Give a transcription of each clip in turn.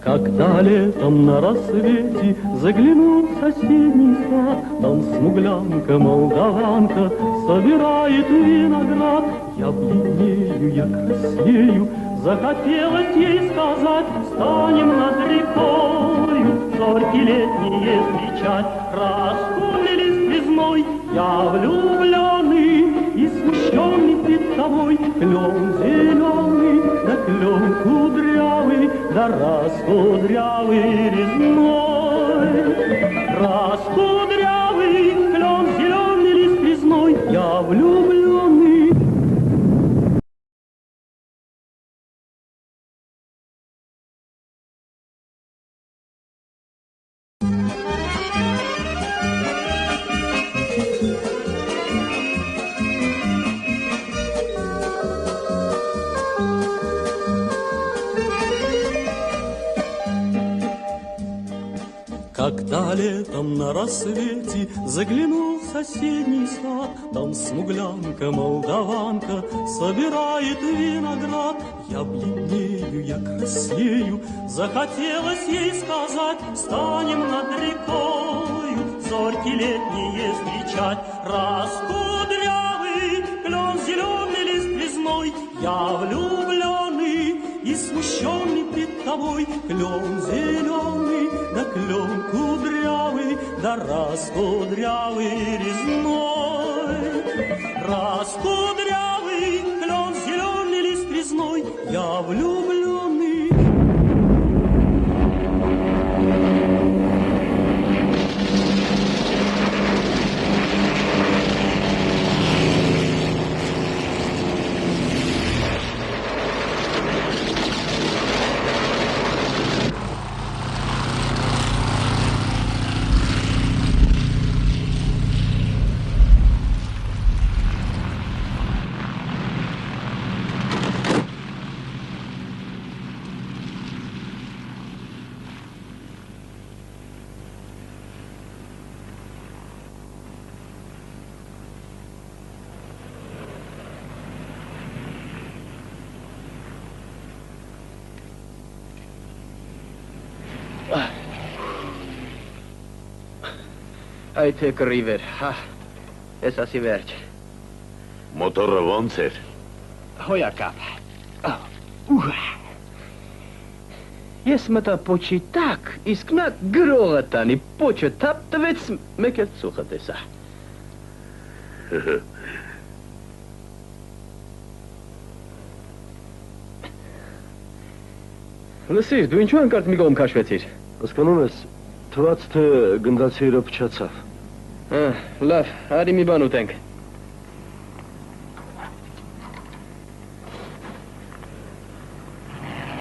Когда летом на рассвете заглянул в соседний сад, там смуглянка, молдаванка собирает виноград. Я бледнею, я краснею, захотелось ей сказать: встанем над рекою, зорьки летние встречать. Расколелись лесной, я влюбленный и смущенный пред тобой. Клен зеленый, да клен кудрявый, да раскудрявый резной. Раскудрявый клен, зеленый лист резной, я влюбленный. Когда летом на рассвете заглянул в соседний сад, там смуглянка, молдаванка собирает виноград. Я бледнею, я краснею, захотелось ей сказать: встанем над рекою, зорьки летние встречать. Раскудрявый клен, зеленый лист резной, я влюбленный и смущенный пред тобой. Клен зеленый, да клен кудрявый, да раскудрявый резной. Раскудрявый клен, зеленый лист резной, я влюбленный. Այ թե կռիվ էր, հա, ես ասի վերջ։ Մոտորը ոնց էր։ Հոյակապ։ Ես մտա պոչի տակ, իսկ նա գրողը տանի, պոչը թապ տվեց, մեկ էլ ծուխը տեսա։ Լսիր, դու ինչու անկարծ մի կողմ քաշվեցիր։ Հասկանում ես, թվաց թե գնդացիները փչացավ։ Լավ, արի մի բան ուտենք։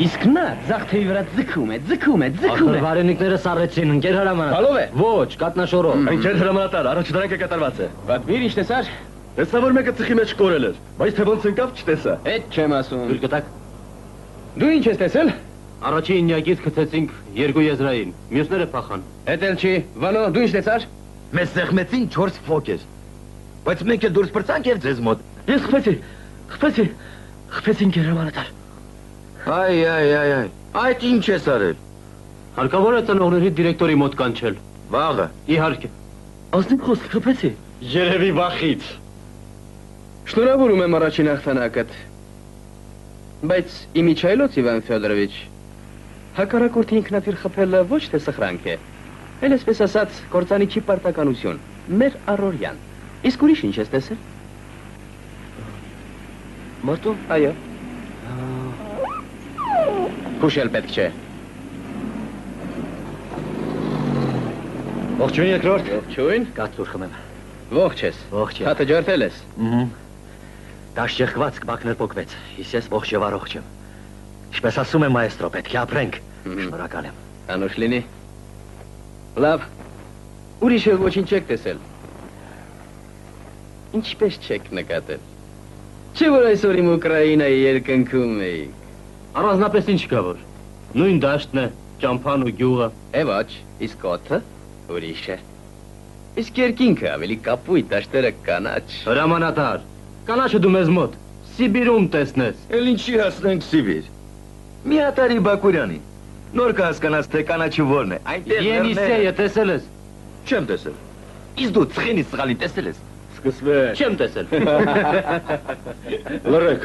Իսկ նա ձախթեի վրա ձգում է։ Ախր վարենիքները սառեցին, ընկեր հրամանատար։ Բալով է։ Ոչ, կատնաշորով։ Ընկեր հրամանատար, առաջադրանքը կատարված է։ Պատմիր ինչ տեսար։ Տեսա, որ մեկը ծխի մեջ կորել էր, բայց թե ոնց ընկավ չտեսա։ Էդ չեմ ասում։ Թույլ կտակ։ Դու ինչ ես տեսել։ Առաջին նյակից գցեցինք երկու եզրային, մյուսները փախան։ Էդ էլ չի, Վանո, դու ինչ տեսար։ Մեզ սեղմեցին 4 ֆոկեր, բայց մենք էլ դուրս պրծանք և ձեզ մոտ։ Ես խփեցի ընկեր հրամանատար։ Այ, այդ ինչ ես արել։ Հարկավոր է ծնողների դիրեկտորի մոտ կանչել։ Վաղը։ Իհարկե։ Ազնիվ խոսք խփեցի։ Երևի վախից։ Շնորհավորում եմ առաջին հաղթանակդ։ Բայց Իմիջայլոց Իվան Ֆյոդորովիչ, հակառակորդի ինքնաթիռ խփելը ոչ թե սխրանք է, էլ այսպես ասած կործանիչի պարտականություն, մեր առօրյան։ Իսկ ուրիշ ինչ ես տեսել։ Մարտո։ Այո։ Քուշել պետք չէ։ Ողջույն երկրորդ։ Ողջույն։ Կաթուր խմեմ։ Ողջ ես։ Ողջ եմ։ Հատը ջարդել ես։ Դաշ եղկված կբակներ պոկվեց, իսկ ես ողջ և առողջ եմ։ Ինչպես ասում եմ մայեստրո, պետք է ապրենք։ Շնորհակալ եմ։ Անուշ լինի։ Լավ։ Ուրիշ էլ ոչինչ չեք տեսել։ Ինչպես չեք նկատել։ Չէ որ այսօր իմ Ուկրաինայի երկնքում էիք։ Առանձնապես ինչ կա որ։ Նույն դաշտն է, ճամփան ու գյուղը։ Ոչ, իսկ օդը ուրիշ է։ Իսկ երկինքը ավելի կապույտ, դաշտերը կանաչ։ Հրամանատար, կանաչը դու մեզ մոտ Սիբիրում տեսնես։ Էլ ինչի հասնենք Սիբիր։ Մի հատարի Բակուրյանի։ Նոր կհասկանաս, թե կանաչը որն է։ Այնտեղ Ենիսեյը տեսել ես։ Չեմ տեսել։ Իսկ դու ծխինից ծղալի տեսել ես։ Սկսվեց։ Չեմ տեսել։ Լռեք։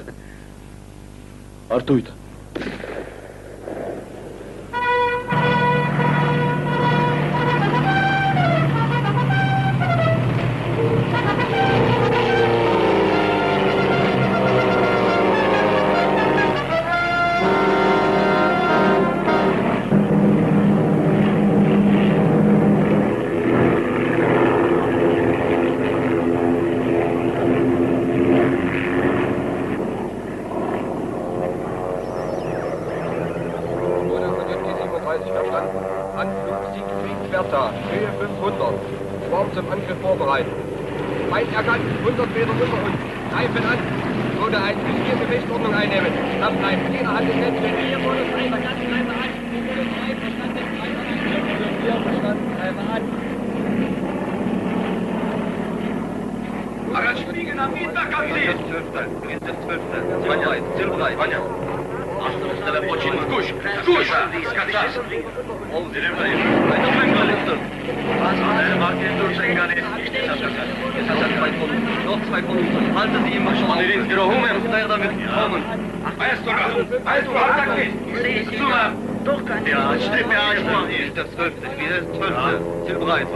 Արտույտ։ Feind erkannt, 100 Meter unter uns. Greifen an. Zone 1, bis hier Gefechtsordnung einnehmen. Knapp bleiben. Jeder hat den Händchen. Hier vorne Treiber, ganz Treiber an. Hier verstanden, Treiber an. Araç Spiegel am Mittag am See. 12. Zielbereit. Vanya. Astımızda Poçin. Kuş. Kaçar. Ol zilimdayım. Aynen ben kalıttım. Martin durchschrecken. Noch 2 von uns. Halten Sie ihn mal schon. Ihre Humen, der damit kommen. Weißt du, halt nicht. Doch kann ich. Ja, stimmt, ja, ich mache. Hier ist der 12. Hier ist der 12. Zielbereit.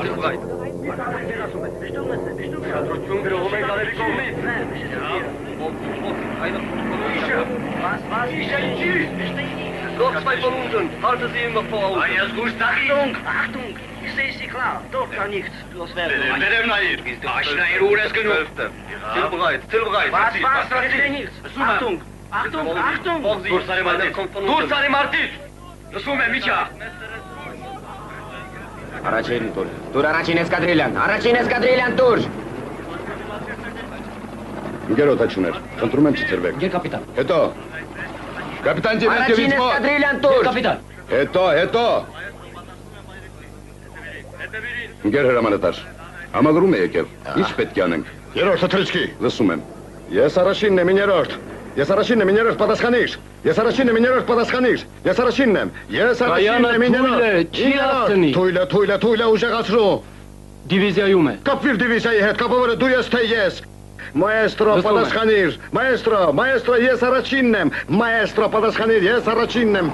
Noch 2 von unten. Halten Sie ihn noch vor Augen. Achtung. Ich sehe Sie klar. Dort kann nichts loswerden. Ruhe ist genug. Zielbereit. Was? Ich sehe nichts. Achtung. Durchsare Martin. Լսում եմ, Միչա։ Առաջին տուր։ Տուր առաջին էսկադրիլյան, տուր։ Ընկերոտ աչուներ, խնդրում եմ չծրվեք։ Գեր կապիտան։ Հետո։ Կապիտան Դիմետրիևիչ մոտ։ էսկադրիլյան, տուր։ Կապիտան։ Հետո։ Ընկեր հրամանատար, համագրում է եկել։ Ինչ պետք է անենք։ Երրորդը թրիչքի։ Լսում եմ։ Ես առաջինն եմ, միներորդ պատասխանիր։ Ես առաջինն եմ։ Թույլը ուժեղացրու։ Դիվիզիայում է։ Կապվիր դիվիզիայի հետ, կապավորը դու ես թե ես։ Մայեստրո պատասխանիր։ Մայեստրո, ես առաջինն եմ։ Մայեստրո պատասխանիր, ես առաջինն եմ։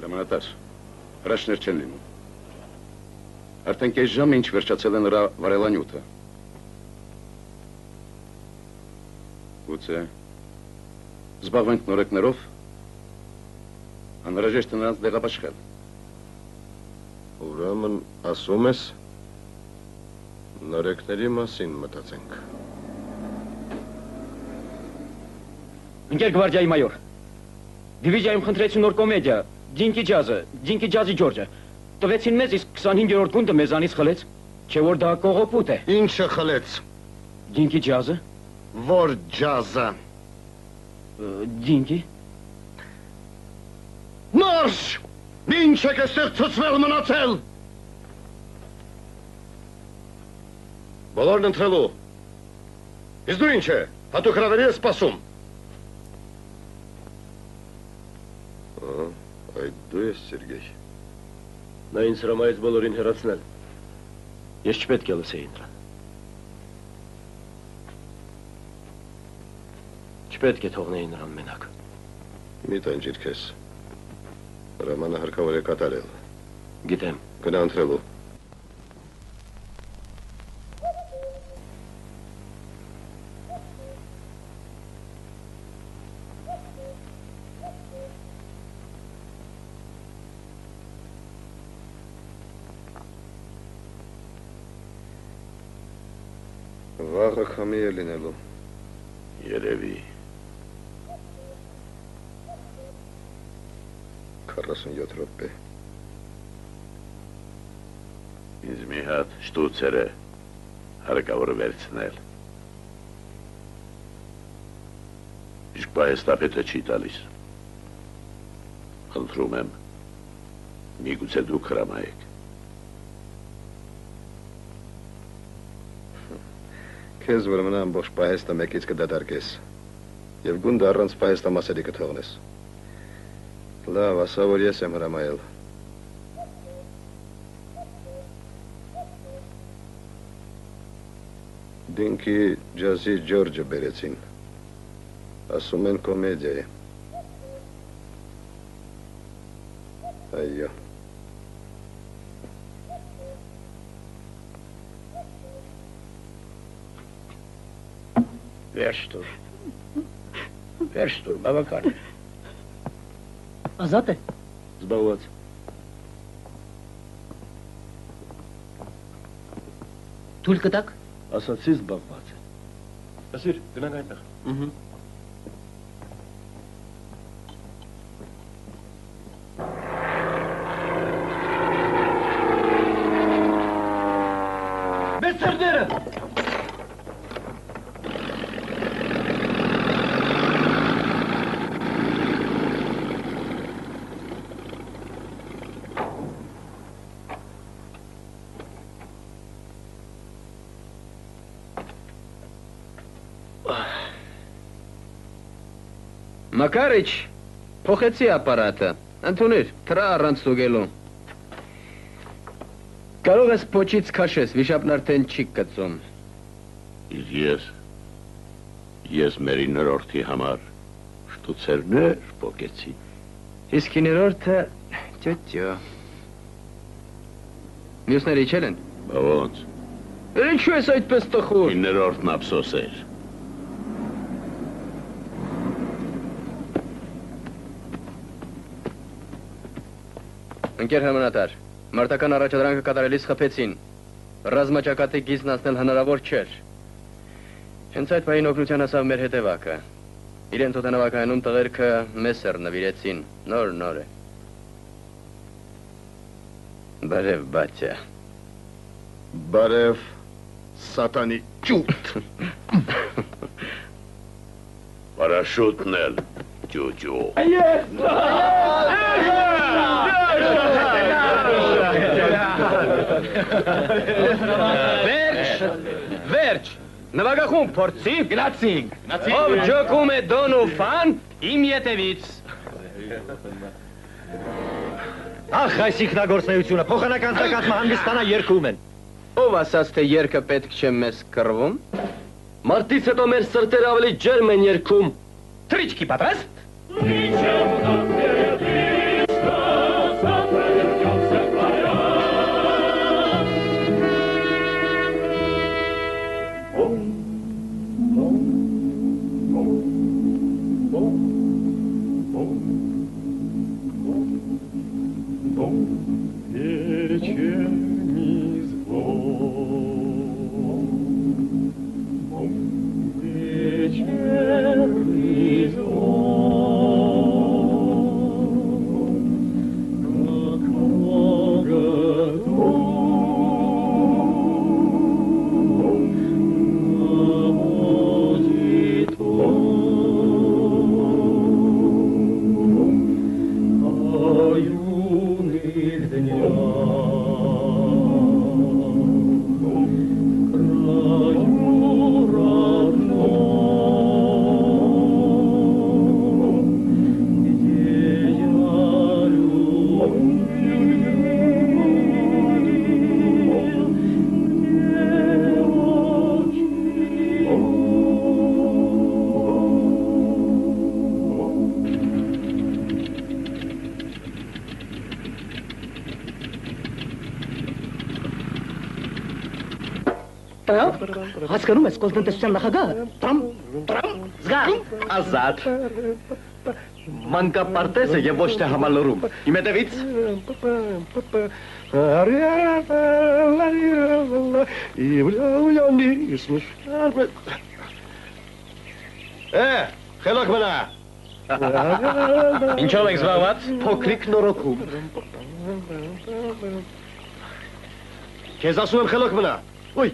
Հրամանատար, հրաշներ չեն լինում։ Արդեն կես ժամ ինչ վերջացել է նրա վարելանյութը։ Գուցե զբաղվենք նորեկներով, անհրաժեշտ է նրանց դեղապաշխել։ Ուրեմն ասում ես նորեկների մասին մտածենք։ Ընկեր գվարդիայի մայոր, դիվիզիայում խնդրեցին նոր կոմեդիա, Ջինկի ջազի Ջորջը, տվեցին մեզ, իսկ 25-րդ գունդը մեզանից խլեց, չէ որ դա կողոպուտ է։ Ինչը խլեց։ Ջինկի ջազը։ Որ ջազը։ Ջինկի։ Մարշ! Ինչ եք էստեղ ցցվել մնացել։ Բոլորն ընտրելու։ Իսկ դու ինչ է, հատուկ հրավերի ես սպասում։ դու ես Սերգեյ։ Նա ինձ հրամայեց բոլորին հեռացնել։ Ես չպետք է լսեի նրան։ Չպետք է թողնեի նրան մենակ։ Մի տանջիր քեզ։ Հրամանը հարկավոր է կատարել։ Գիտեմ։ Գնա ընտրելու։ Վաղը քամի է լինելու։ Երևի։ 47 րոպե։ Ինձ մի հատ շտուցեր է հարկավոր վերցնել։ Իսկ պահեստապետը չի տալիս։ Խնդրում եմ, միգուցե դուք հրամայեք։ Քեզ որ մնա ամբողջ պահեստը մեկից կդատարկես և գունդը առանց պահեստամասերի կթողնես։ Լավ, ասա, որ ես եմ հրամայել։ Դինքի ջազի Ջորջը բերեցին։ Ասում են կոմեդիա է։ Այո։ Վերջ տուր, բավական է։ Ազատ է։ Զբաղված։ Թույլ կտակ։ Ասացի զբաղված է։ Ասիր, գնանք այնտեղ։ Մեծ սրները։ Մակարիչ, փոխեցի ապարատը, ընդունիր, թրա առանց ստուգելու։ Կարող ես փոչից քաշես, վիշապն արդեն չի կծում։ Ես մեր 9-րդի համար շտուցերներ փոխեցի։ Իսկ 9-րդը ճոճո։ Մյուսները իջել են։ Ոնց։ Ինչու ես այդպես տխուր։ 9-րդն ափսոս էր։ Ընկեր հրամանատար, մարտական առաջադրանքը կատարելիս խփեցին։ Ռազմաճակատի գիծն անցնել հնարավոր չէր։ Հենց այդ պահին օգնության հասավ մեր հետևակը։ Իրենց օդանավակայանում տղերքը մեսեր նվիրեցին, նոր է։ Բարև բատյա։ Բարև սատանի ճուտ։ Պարաշուտն էլ ջուջու։ Վերջ, նվագախում փորձի, գնացինք, ով ջոկում է դոն ու ֆան, իմ ետևից։ Ախ, այս իքնագործնեությունը, փոխանական ծակացմը հանգստանա երկում են։ Ով ասաց, թե երկը պետք չէ մեզ կռվում։ Մարտից հետո մեր սրտերը ավելի ջերմ են երգում։ Թրիչքի պատրաստ։ Հասկանում ես կոլտնտեսության նախագահը։ Տրամ։ Զգա։ Ազատ։ Մանկապարտեզ է եւ ոչ թե համալրում։ Իմ հետևից։ Խելոք մնա։ Ինչով եք զբաղված։ Փոքրիկ նորոքում։ Քեզ ասում եմ խելոք մնա։ Ոյ։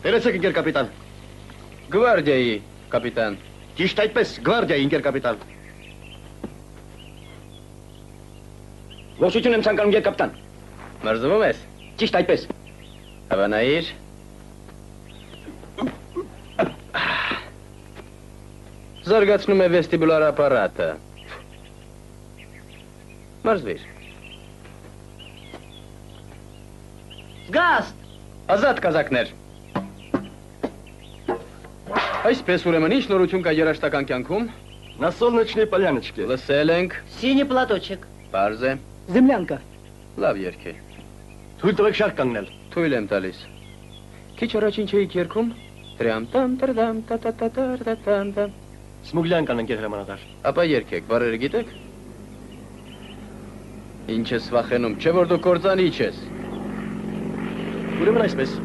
Վերեցեք ինքեր կապիտան։ Գվարդիայի կապիտան։ Ճիշտ այդպես, գվարդիայի ինքեր կապիտան։ Ողջույն եմ ցանկանում ինքեր կապիտան։ Մրզվում ես։ Ճիշտ այդպես։ Հավանայիր։ Զարգացնում է վեստիբուլար ապարատը։ Մրզվիր։ Զգաստ։ Ազատ կազակներ։ Այսպես ուրեմն ինչ նորություն կա երաժշտական կյանքում։ На солнечной поляночке. Լսել ենք։ Սինի պլատոչիկ։ Պարզ է։ Զեմլյանկա։ Լավ երգ է։ Թույլ տվեք շարք կանգնել։ Թույլ եմ տալիս։ Քիչ առաջ ինչ էիք երգում։ Տրամ տամ տրդամ տա։ Սմուգլյանկան ընկեր հրամանատար։ Ապա երգեք, բարերը гитեք։ Ինչ ես վախենում, չէ որ դու կործանիչ ես։ Ուրեմն այսպես։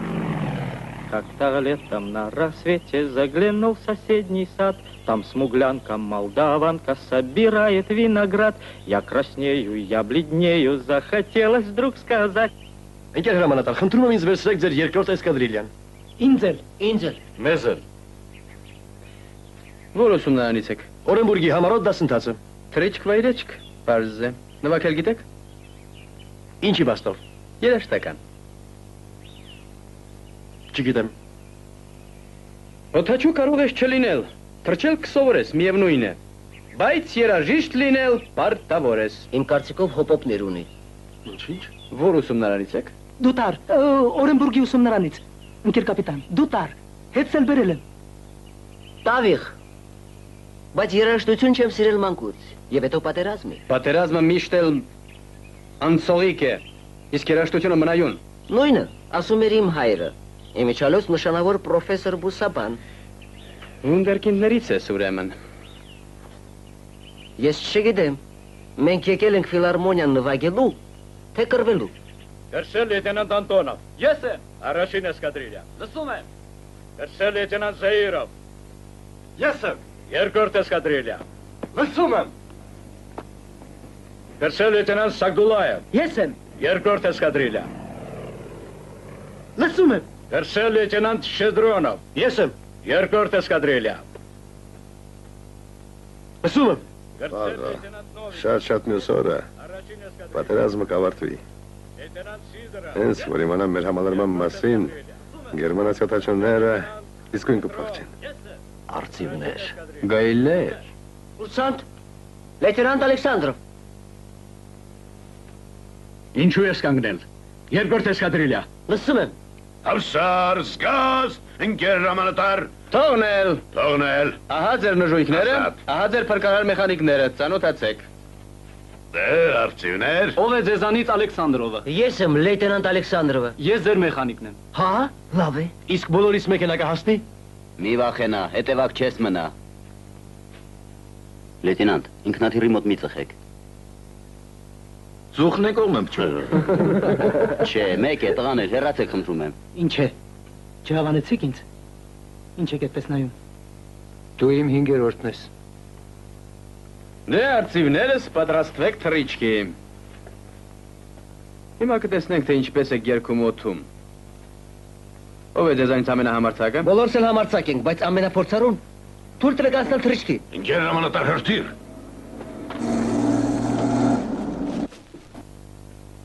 Как-то летом на рассвете заглянул в соседний сад. Там смуглянка, молдаванка собирает виноград. Я краснею, я бледнею, захотелось вдруг сказать. Ընկեր հրամանատար, խնդրում եմ ինձ վերցրեք ձեր երկրորդ էսկադրիլյան։ Ինձել։ Մեզ էլ։ Որ ուսումնարանից եք։ Օրենբուրգի համառոտ դասընթացը։ Թրիչք վայրեչք, պարզ է։ Նվագել գիտեք։ Ինչի բաստով։ Երաժշտական։ Չգիտեմ։ Օթաչու կարող ես չլինել, թրջել կսովորես, միևնույն է։ Բայց երաժիշտ լինել պարտավոր ես։ Իմ կարծիքով հոպոպներ ունի։ Ինչ։ Որ ուսումնարանից եք։ Դուտար, Օրենբուրգի ուսումնարանից։ Ընկեր կապիտան, դուտար։ Հետսել բերել եմ։ Տավիղ։ Բայց երաժշտություն չեմ սիրել մանկուց, եւ հետո պատերազմի։ Պատերազմը միշտ էլ անցողիկ է, իսկ երաժշտությունը մնայուն։ Նույնը, ասում էր իմ հայրը։ Իմիջալոց նշանավոր պրոֆեսոր Բուսաբան։ Վունդերկինդներից ես ուրեմն։ Ես չգիտեմ, մենք եկել ենք ֆիլարմոնիան նվագելու, թե կռվելու։ Կրսել լեյտենանտ Անտոնով։ Ես եմ, առաջին էսկադրիլիա։ Լսում եմ։ Կրսել լեյտենանտ Զեիրով։ Ես եմ։ Երկրորդ էսկադրիլիա։ Լսում եմ։ Կրսել լեյտենանտ Սագդուլաև։ Ես եմ։ Երկրորդ էսկադրիլիա։ Լսում եմ։ Կրսել լեյտենանտ Շեդրոնով։ Ես եմ։ Երկրորդ էսկադրիլիա։ Լսում եմ։ Կրսել լեյտենանտ Նովի։ Շատ մյուս օրը պատերազմը կավարտվի։ Լեյտենանտ Սիդրը։ Հենց որ իմանամ մեր համալրման մասին, գերմանացի օտաչունները իսկույն կփախչեն։ Արծիվներ։ Գայլեր։ Կուրսանտ, լեյտենանտ Ալեքսանդրով։ Ինչու ես կանգնել։ Երկրորդ էսկադրիլիա։ Լսում եմ։ Հավսար, զգաստ, ընկեր հրամանատար։ Թողնել։ Թողնել։ Ահա ձեր նժույգները, Ազատ։ ահա ձեր փրկարար մեխանիկները, ծանոթացեք։ Դե, արծիվներ։ Ով է ձեզանից Ալեքսանդրովը։ Ես եմ լեյտենանտ Ալեքսանդրովը։ Ես ձեր մեխանիկն եմ։ Հա, լավ է։ Իսկ բոլորիս մեքենա կհասնի։ Մի վախենա, հետևակ չես մնա։ Լեյտենանտ, ինքնաթիռի մոտ մի ծխեք։ Ծուխն է կողմ եմ փչում։ Չէ, մեկ է, տղաներ, հեռացեք խնդրում եմ։ Ինչ է։ Չհավանեցիք ինձ։ Ինչ եք այդպես նայում։ Դու իմ 5-րդն ես։ Դե արծիվներս պատրաստվեք թռիչքի։ Հիմա կտեսնենք, թե ինչպես եք երգում օդում։ Ով է ձեզանից ամենահամարձակը։ Բոլորս էլ համարձակ ենք, բայց ամենափորձառուն թույլ տվեք անցնել թռիչքի։ Ընկեր հրամանատար հրթիր։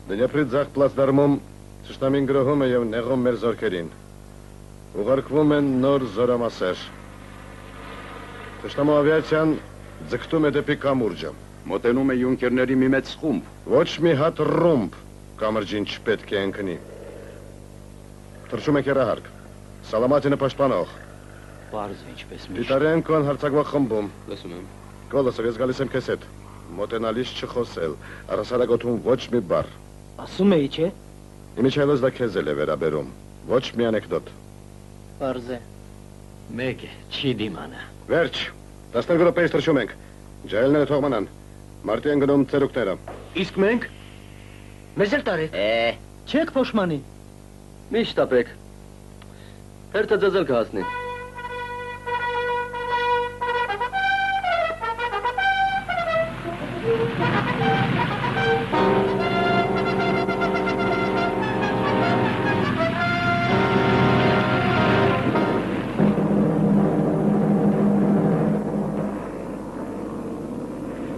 Դնյապրի ձախ պլացդարմում թշնամին գրոհում է և նեղում մեր զորքերին։ Ուղարկվում են նոր զորամասեր։ Թշնամու ավիացիան ձգտում է դեպի կամուրջը։ Մոտենում է յունկերների մի մեծ խումբ։ Ոչ մի հատ ռումբ կամրջին չպետք է ընկնի։ Թռչում է կերահարկ։ Սալամատինը պաշտպանող։ Պարզ ինչպես միշտ։ Տիտարենկոն հարձակվող խմբում։ Լսում եմ։ Կոլոսով ես գալիս եմ քեզ հետ։ Մոտենալիս չխոսել, առհասարակ օդում ոչ մի բառ։ Ասում էի, չէ։ Իմիջայլոց դա քեզ էլ է վերաբերում։ Ոչ մի անեկդոտ։ Պարզ է։ Մեկ է, չի դիմանը։ Վերջ, 12 րոպեից թռչում ենք։ Ջահելները թողմանան։ Մարտի են գնում ծերուկները։ Իսկ մենք։ Մեզ էլ տարեք։ Չեք փոշմանի։ Մի շտապեք։ Հերթը ձեզ էլ կհասնի։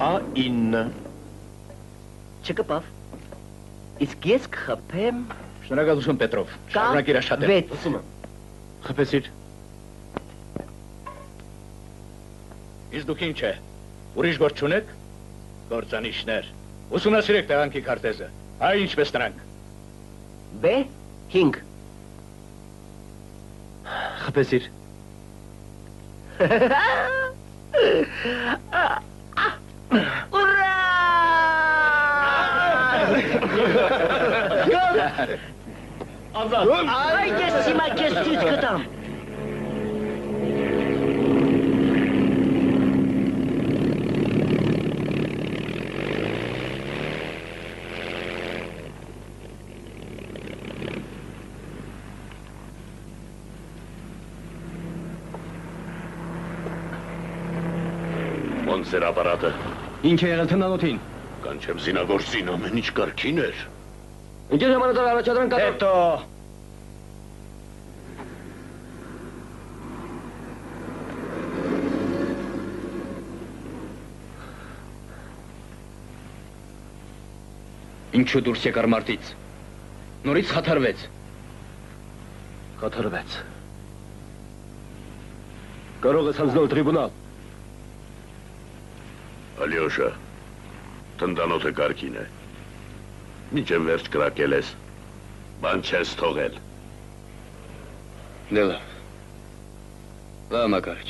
A9 Չկպավ։ Իսկ ես կխփեմ Շնորհակալություն Պետրով։ Շարունակիր աշխատել։ 6 Խփեցիր։ Իսկ դուք ինչ է։ Ուրիշ գործ չունեք։ Գործանիշներ։ Ուսումնասիրեք տեղանքի քարտեզը։ Այ ինչպես նրանք։ B 5 Խփեցիր։ Ազատ։ Այ ես հիմա քեզ ցույց կտամ։ Ոնց էր ապարատը։ Ինչ է եղել թմնանոթին։ Կանչեմ զինագործին, ամեն ինչ կարգին էր։ Ընկեր հրամանատար առաջադրանք կատարել։ Հետո Ինչու դուրս եկար մարտից։ Նորից խաթարվեց։ Խաթարվեց։ Կարող ես հանձնել տրիբունալ։ Ալյոշա, տնտանոթը կարգին է։ Մինչև վերջ կրակել ես, բան չես թողել։ Դե լավ։ Լավ Մակարիչ։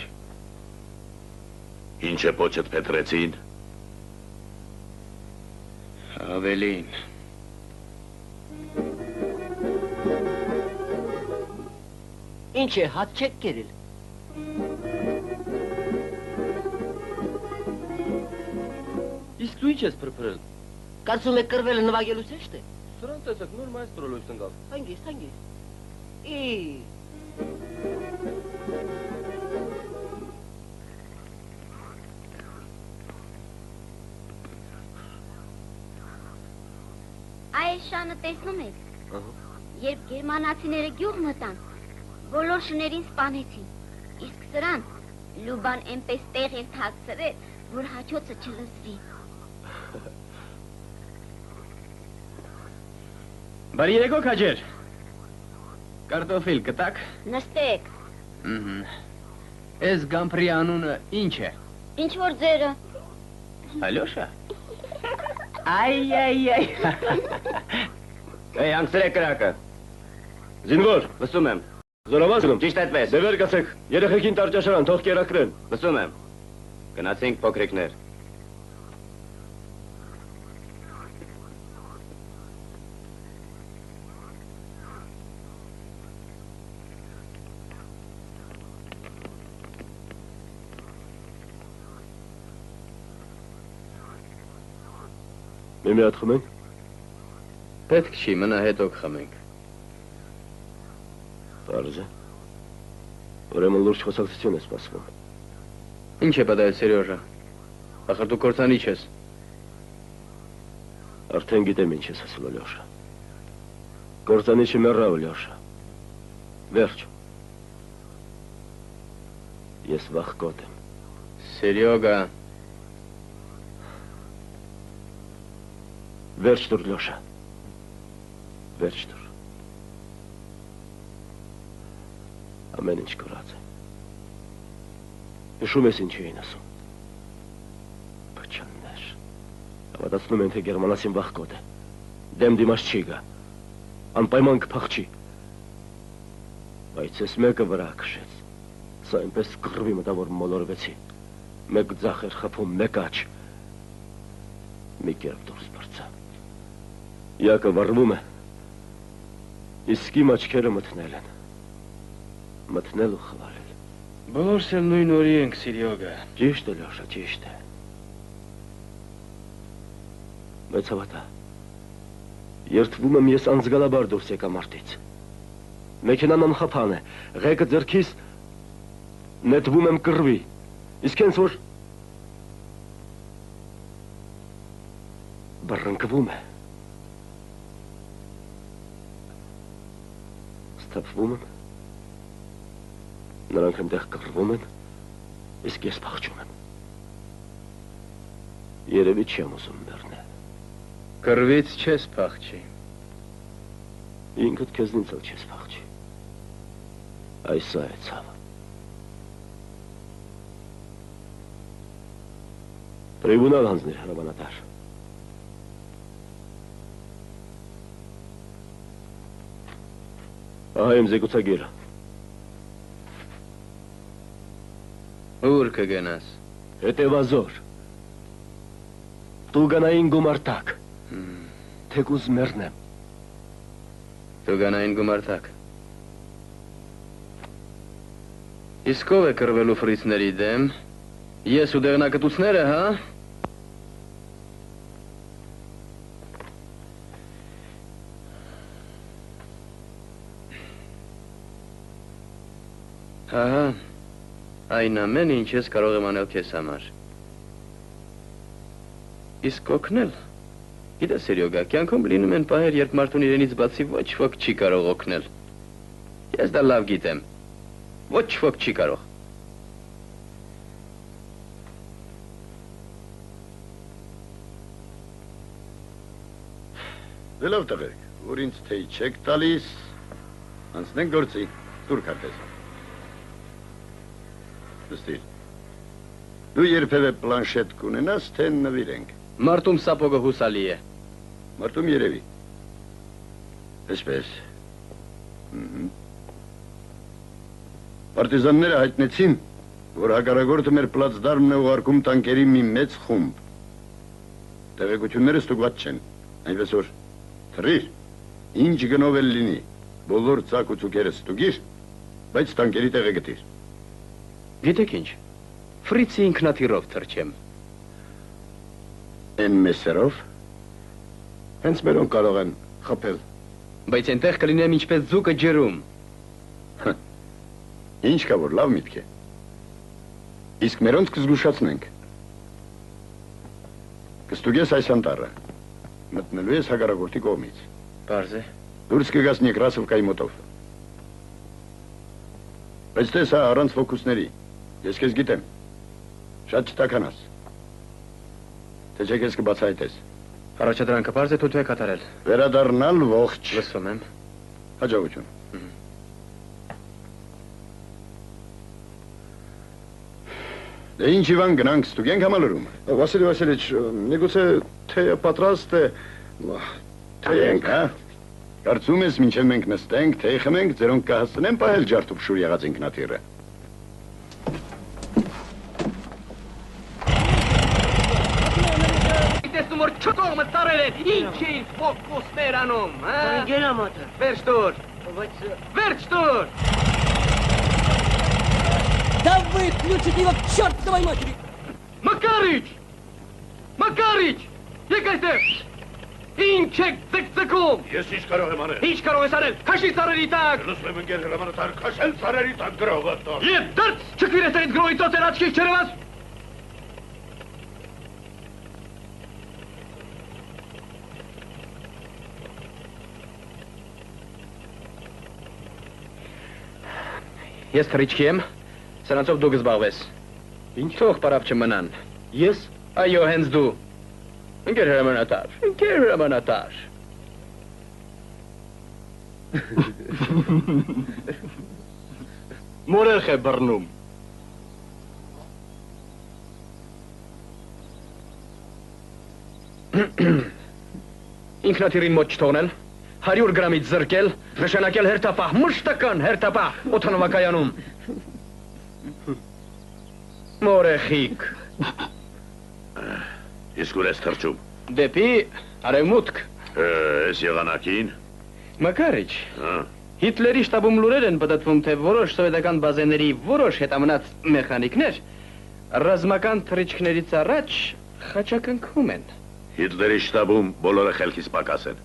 Ինչ է պոչդ փետրեցին։ Ավելին։ Ինչ է, հատ չեք կերել։ Իսկ դու ինչ ես փրփրել։ Կարծում եք կրվելը նվագելուց հեշտ է։ Սրան տեսեք, նոր մայստրո լույս տնկավ։ Հանգիստ, հանգիստ։ Այս շանը տեսնում եք։ Երբ գերմանացիները գյուղ մտան, բոլոր շներին սպանեցին։ Իսկ սրան Լյուբան այնպես տեղ էր թաքցրել, որ հաչոցը չլսվի։ Բարի երեկո քաջեր։ Կարտոֆիլ կտակ։ Նստեք։ Էս գամփրի անունը ինչ է։ Ինչ որ ձերը։ Ալյոշա։ Այ։ Էй, անգսրեք կրակը։ Զինվոր։ Լսում եմ։ Զորավազնում։ Ճիշտ այդպես։ Դե վեր գացեք, երեխեքին տարջաշարան, թող կերակրեն։ Լսում եմ։ Գնացինք փոքրիկներ։ Մի հատ խմենք։ Պետք չի, մնա հետո կխմենք։ Պարզ է։ Ուրեմն լուրջ խոսակցություն է սպասվում։ Ինչ է պատահել, Սերյոժա։ Ախր դու կործանիչ ես։ Արդեն գիտեմ ինչ ես ասել, Ալյոշա։ Կործանիչը մեռավ, Ալյոշա։ Վերջ։ Ես վախկոտ եմ։ Սերյոգա։ Վերջ դուր, Լյոշա։ Վերջ դուր։ Ամեն ինչ կորած է։ Հիշում ես ինչ էին ասում։ Բջաններ։ Հավատացնում են, թե գերմանացին վախկոտ է։ Դեմ դիմաց չի գա։ Անպայման կփախչի։ Բայց ես մեկը վրա քշեց։ Սա այնպես կռվի մտա, որ մոլորվեցի։ Մեկ ձախ էր խփում, մեկ աջ։ Մի կերպ դուրս բարձա։ Յակը վառվում է։ Իսկ իմ աչքերը մթնել են։ Մթնել ու խվարել։ Բոլորս էլ նույն օրի ենք, Սիրիոգա։ Ճիշտ է, Լյոշա, ճիշտ է։ Բայց հավատա, երդվում եմ ես անձգալաբար դուրս եկա մարտից։ Մեքենան անխափան է, ղեկը ձեռքիս նետվում եմ կռվի, իսկ հենց որ բռնկվում է, ստպվում եմ, նրանք այնտեղ կռվում են, իսկ ես փախչում եմ։ Երևի չեմ ուզում մեռնել։ Կռվից չես փախչի։ Ինքդ քեզնից էլ չես փախչի։ Այսա է ցավը։ Տրիբունալ հանձնիր, հրամանատար։ Ահա իմ զեկուցագիրը։ Ուր կգնաս։ Հետևազոր։ Տուգանային գումարտակ։ Թեկուզ մեռնեմ։ Տուգանային գումարտակ։ Իսկ ով է կռվելու ֆրիցների դեմ։ Ես ու դեղնակտուցները, հա։ Ահա, այն ամեն ինչ ես կարող եմ անել քեզ համար։ Իսկ օգնել։ Գիտես, Սերյոգա, կյանքում լինում են պահեր, երբ մարդուն իրենից բացի ոչ ոք չի կարող օգնել։ Ես դա լավ գիտեմ։ Ոչ ոք չի կարող։ Դե լավ տղերք, որ ինձ թեյ չեք տալիս, անցնենք գործի, դուր քարտեզ։ Նստիր։ Դու երբևէ պլանշետ կունենաս, թե նվիրենք։ Մարտում սապոգը հուսալի է։ Մարտում երևի։ Այսպես։ Պարտիզանները հայտնեցին, որ հակառակորդը մեր պլացդարմն է ուղարկում տանկերի մի մեծ խումբ։ Տեղեկությունները ստուգված չեն, այնպես որ թռիր, ինչ գնով էլ լինի, բոլոր ծակ ու ծուկերը ստուգիր, բայց տանկերի տեղը գտիր։ Գիտեք ինչ, ֆրիցի ինքնաթիռով թռչեմ։ Են մեսերով, հենց մերոն կարող են խփել։ Բայց այնտեղ կլինեմ ինչպես ձուկը ջրում։ Ինչ կա որ լավ միտք է։ Իսկ մերոնց կզգուշացնենք։ Կստուգես այս անտառը։ Մտնելու ես հակառակորդի կողմից։ Պարզ է։ Դուրս կգաս Նեկրասովկայի մոտով։ Բայց տես հա առանց ֆոկուսների։ Ես քեզ գիտեմ։ Շատ չտականաս։ Թե չէ քեզ կբացահայտես։ Առաջադրանքը պարզ է թույլ է կատարել։ Վերադառնալ ողջ։ Լսում եմ։ Հաջողություն։ Դե ինչ Իվան գնանք ստուգենք համալրում։ Վասիլի Վասիլիչ, միգուցե թեյը պատրաստ է։ Թեյենք, հա։ Կարծում ես մինչև մենք նստենք, թեյ խմենք, ձերոնք կհասցնեն պահել ջարդուփշուր եղած ինքնաթիռը։ Տեսնում որ չկողմը ծարել են, ինչ ֆոկուսներ անում, հա։ Գերամատը։ Վերջ տուր։ Վերջ տուր։ Да выключите его к чертовой матери! Макарыч! Макарыч! Եկ այստեղ! Ինչ եք ձգձգում։ Ես ինչ կարող եմ անել։ Ինչ կարող ես անել։ Քաշի ծառերի տակ։ Լսում եմ ընկեր հրամանատար, քաշել ծառերի տակ գրողը տոր։ Եվ դրց չկվիր ես այդ գրողի ծոցեր աչքից չերևաս։ Ես թռիչքի եմ, սրանցով դու կզբաղվես։ Ինչ թող պարապ չմնան։ Ես։ Այո, հենց դու։ Ընկեր հրամանատար, ընկեր հրամանատար։ Մորեխ է բռնում։ Ինքնաթիռին մոտ չթողնել, 100 գրամից զրկել, նշանակել հերթապահ, մշտական հերթապահ օդանավակայանում։ Մորեխիկ։ Իսկ ուր ես թռչում։ Դեպի արևմուտք։ Ես եղանակին։ Մակարիչ, Հիտլերի շտաբում լուրեր են պատտվում, թե որոշ սովետական բազեների որոշ հետամնաց մեխանիկներ ռազմական թռիչքներից առաջ խաչակնքում են։ Հիտլերի շտաբում բոլորը խելքից պակաս են։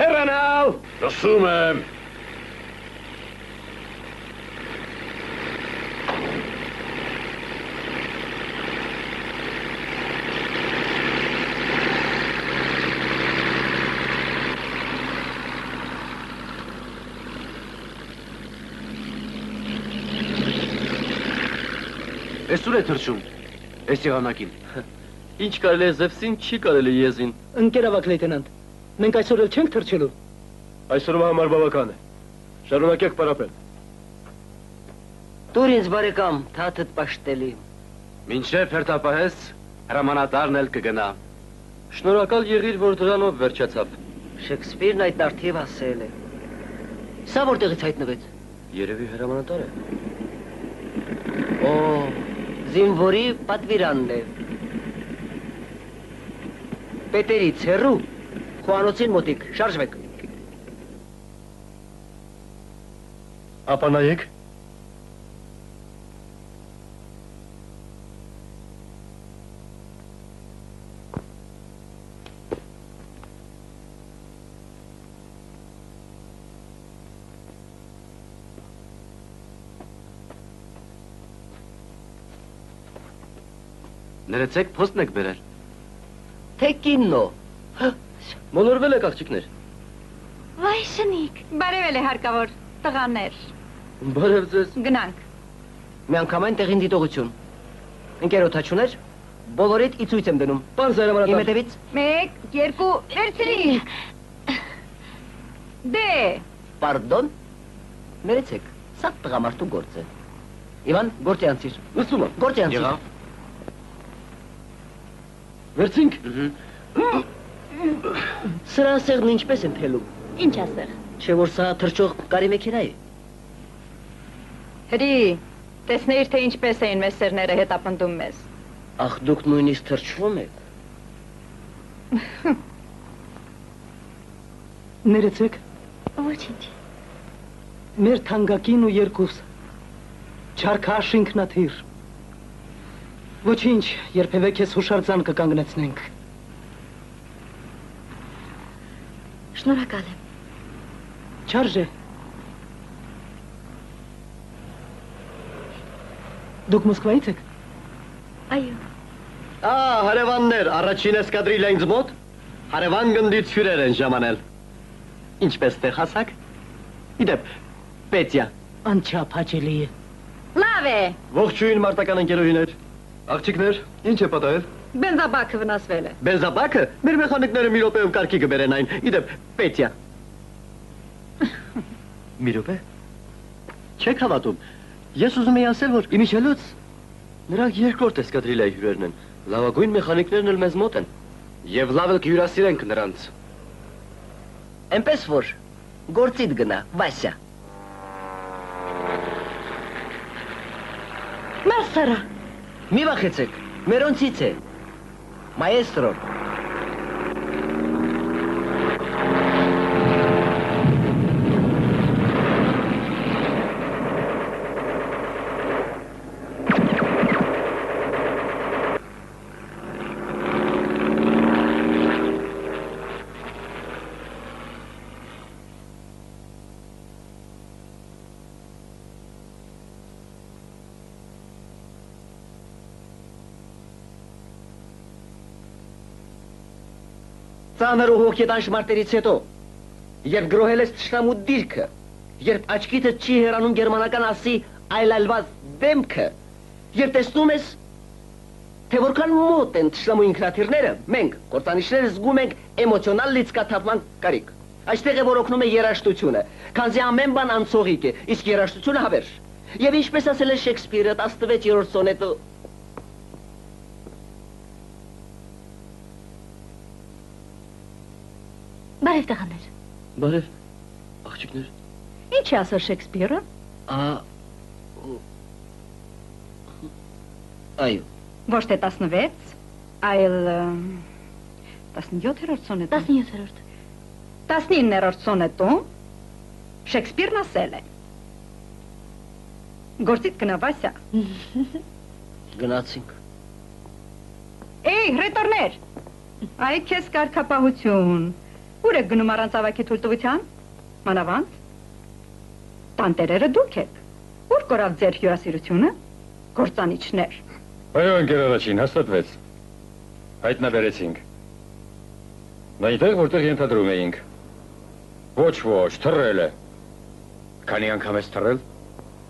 Հեռանալ։ Լսում եմ։ Ես ուր է թրջում, ես եղանակին։ Ինչ կարելի է Զևսին, չի կարելի եզին։ Ընկերավակ լեյտենանտ, մենք այսօր էլ չենք թրջելու։ Այսօրվա համար բավական է։ Շարունակեք պարապել։ Դուր ինձ բարեկամ, թաթդ պաշտելի։ Մինչև հերթապահես, հրամանատարն էլ կգնա։ Շնորհակալ եղիր, որ դրանով վերջացավ։ Շեքսպիրն այդ արդիվ ասել է։ Սա որտեղից հայտնվեց։ Երևի հրամանատար է։ Օ, զինվորի պատվիրանն է։ Պետերից հեռու, խոհանոցին մոտիկ, շարժվեք։ Ապա նայեք։ Ներեցեք, փոստն եք բերել։ Թե կիննո։ Մոլորվել եք աղջիկներ։ Վայ շնիկ, բարևել է հարկավոր տղաներ։ Բարև ձեզ։ Գնանք։ Մի անգամայն տեղին դիտողություն։ Ընկերոթաչուներ, բոլորիդ ի ցույց եմ դնում։ Պարզ հրամանատար։ Իմ հետևից։ 1, 2, վերցրի։ Դե։ Պարդոն։ Ներեցեք, սա տղամարդու գործ է։ Իվան, գործի անցիր։ Լսում եմ։ Գործի անցիր։ Եղավ։ Վերցինք։ Սրա սեղն ինչպես են թելում։ Ինչ ասեղ։ Չէ որ սա թրջող կարի մեքենա է։ Հրի, տեսնեիր թե ինչպես էին մեզ սերները հետապնդում մեզ։ Ախ դուք նույնիսկ թրջվում եք։ Ներեցեք։ Ոչինչ։ Մեր թանկակին ու երկուս։ Չարքաշ ինքնաթիր։ Ոչինչ, երբևէ քեզ հուշարձան կկանգնեցնենք։ Շնորհակալ եմ։ Չարժե։ Դուք Մոսկվայից եք։ Այո։ Հարևաններ, առաջին էսկադրիլիա ինձ մոտ, հարևան գնդից հյուրեր են ժամանել։ Ինչպես տեղ հասակ։ Իդեպ, Պետյա։ Անչափ հաճելի է։ Լավ է։ Ողջույն մարտական ընկերուհիներ։ Աղջիկներ, ինչ է պատահել։ Բենզաբակը վնասվել է։ Բենզաբակը, մեր մեխանիկները մի րոպեում կարգի կբերեն այն։ Իդեպ, Պետյա։ Մի րոպե։ Չեք հավատում։ Ես ուզում եի ասել, որ իմիջելուց նրանք երկրորդ էսկադրիլիայի հյուրերն են։ Լավագույն մեխանիկներն էլ մեզ մոտ են։ Եվ լավ էլ կհյուրասիրենք նրանց։ Էնպես որ գործիդ գնա, Վասյա։ Մասարա։ Մի վախեցեք, մերոնցից է։ Մայեստրո։ Ծանր ու հոգետան շմարտերից հետո, երբ գրոհել ես թշնամու դիրքը, երբ աչքիթը չի հեռանում գերմանական ասի այլայլված դեմքը, երբ տեսնում ես, թե որքան մոտ են թշնամու ինքնաթիռները, մենք, կործանիչները զգում ենք էմոցիոնալ լիցքաթափման կարիք։ Այստեղ է, որ օգնում է երաժշտությունը, քանզի ամեն բան անցողիկ է, իսկ երաժշտությունը հավերժ։ Եվ ինչպես ասել է Շեքսպիրը 16-րդ սոնետը, Բարև տղաներ։ Բարև, աղջիկներ։ Ինչ է ասել Շեքսպիրը։ Այո։ Ոչ թե 16, այլ 17-րդ սոնետ։ 17-րդ։ 19-րդ սոնետում Շեքսպիրն ասել է. Գործիդ գնա Վասյա։ Գնացինք։ Էй, հրետորներ։ Այ քեզ կարգապահություն։ Ուր եք գնում առանց ավակի թույլտվության։ Մանավանդ։ Տանտերերը դուք եք։ Ուր կորավ ձեր հյուրասիրությունը։ Գործանիչներ։ Այո, ընկեր առաջին, հաստատվեց։ Հայտնաբերեցինք։ Այնտեղ, որտեղ ենթադրում էինք։ Ոչ, թռել է։ Քանի անգամ ես թռել։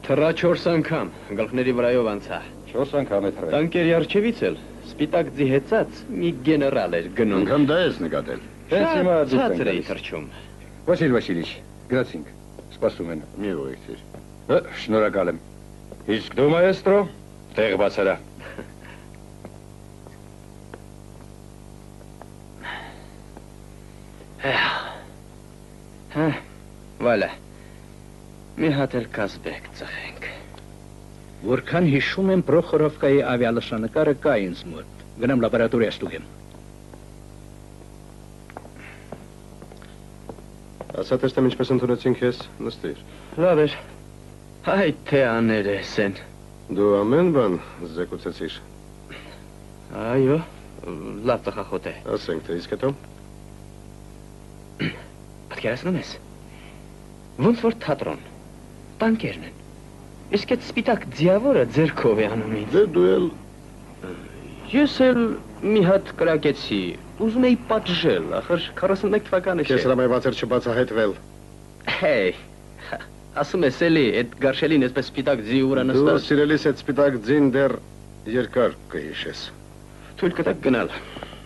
Թռա 4 անգամ, գլխների վրայով անցա։ 4 անգամ է թռել։ Տանկերի արջևից էլ սպիտակ ձի հեծած մի գեներալ էր գնում։ Անգամ դա ես նկատել։ Շատ ցածր էի թռչում։ Վասիլ Վասիլիչ, գնացինք։ Սպասում են։ Մի ուղեկցիր։ Շնորհակալ եմ։ Իսկ դու մայեստրո, տեղ բացարա։ Վալա։ Մի հատ էլ կազբեկ ծխենք։ Որքան հիշում եմ Պրոխորովկայի ավիալշանկարը կա ինձ մոտ։ Գնամ լաբորատորիա ստուգեմ։ Ասա տեստեմ ինչպես ընդունեցինք ես, նստիր։ Լավ էր։ Հայ թե աներես են։ Դու ամեն բան զեկուցեցիր։ Այո, լավ տխախոտ է։ Ասենք թե իսկ հետո։ Պատկերացնում ես։ Ոնց որ թատրոն։ Տանկերն են։ Իսկ այդ սպիտակ ձիավորը ձերքով է անում ինձ։ Դե դու էլ Ես էլ մի հատ կրակեցի, ուզում էի պատժել, ախր 41 թվականը չէ։ Քեզ հրամայված էր չբացահայտվել։ Հեյ, ասում ես էլի, այդ գարշելին այսպես սպիտակ ձի ուրա Դու նստած։ սիրելիս այդ սպիտակ ձին դեռ երկար կհիշես։ Թույլ կտակ գնալ։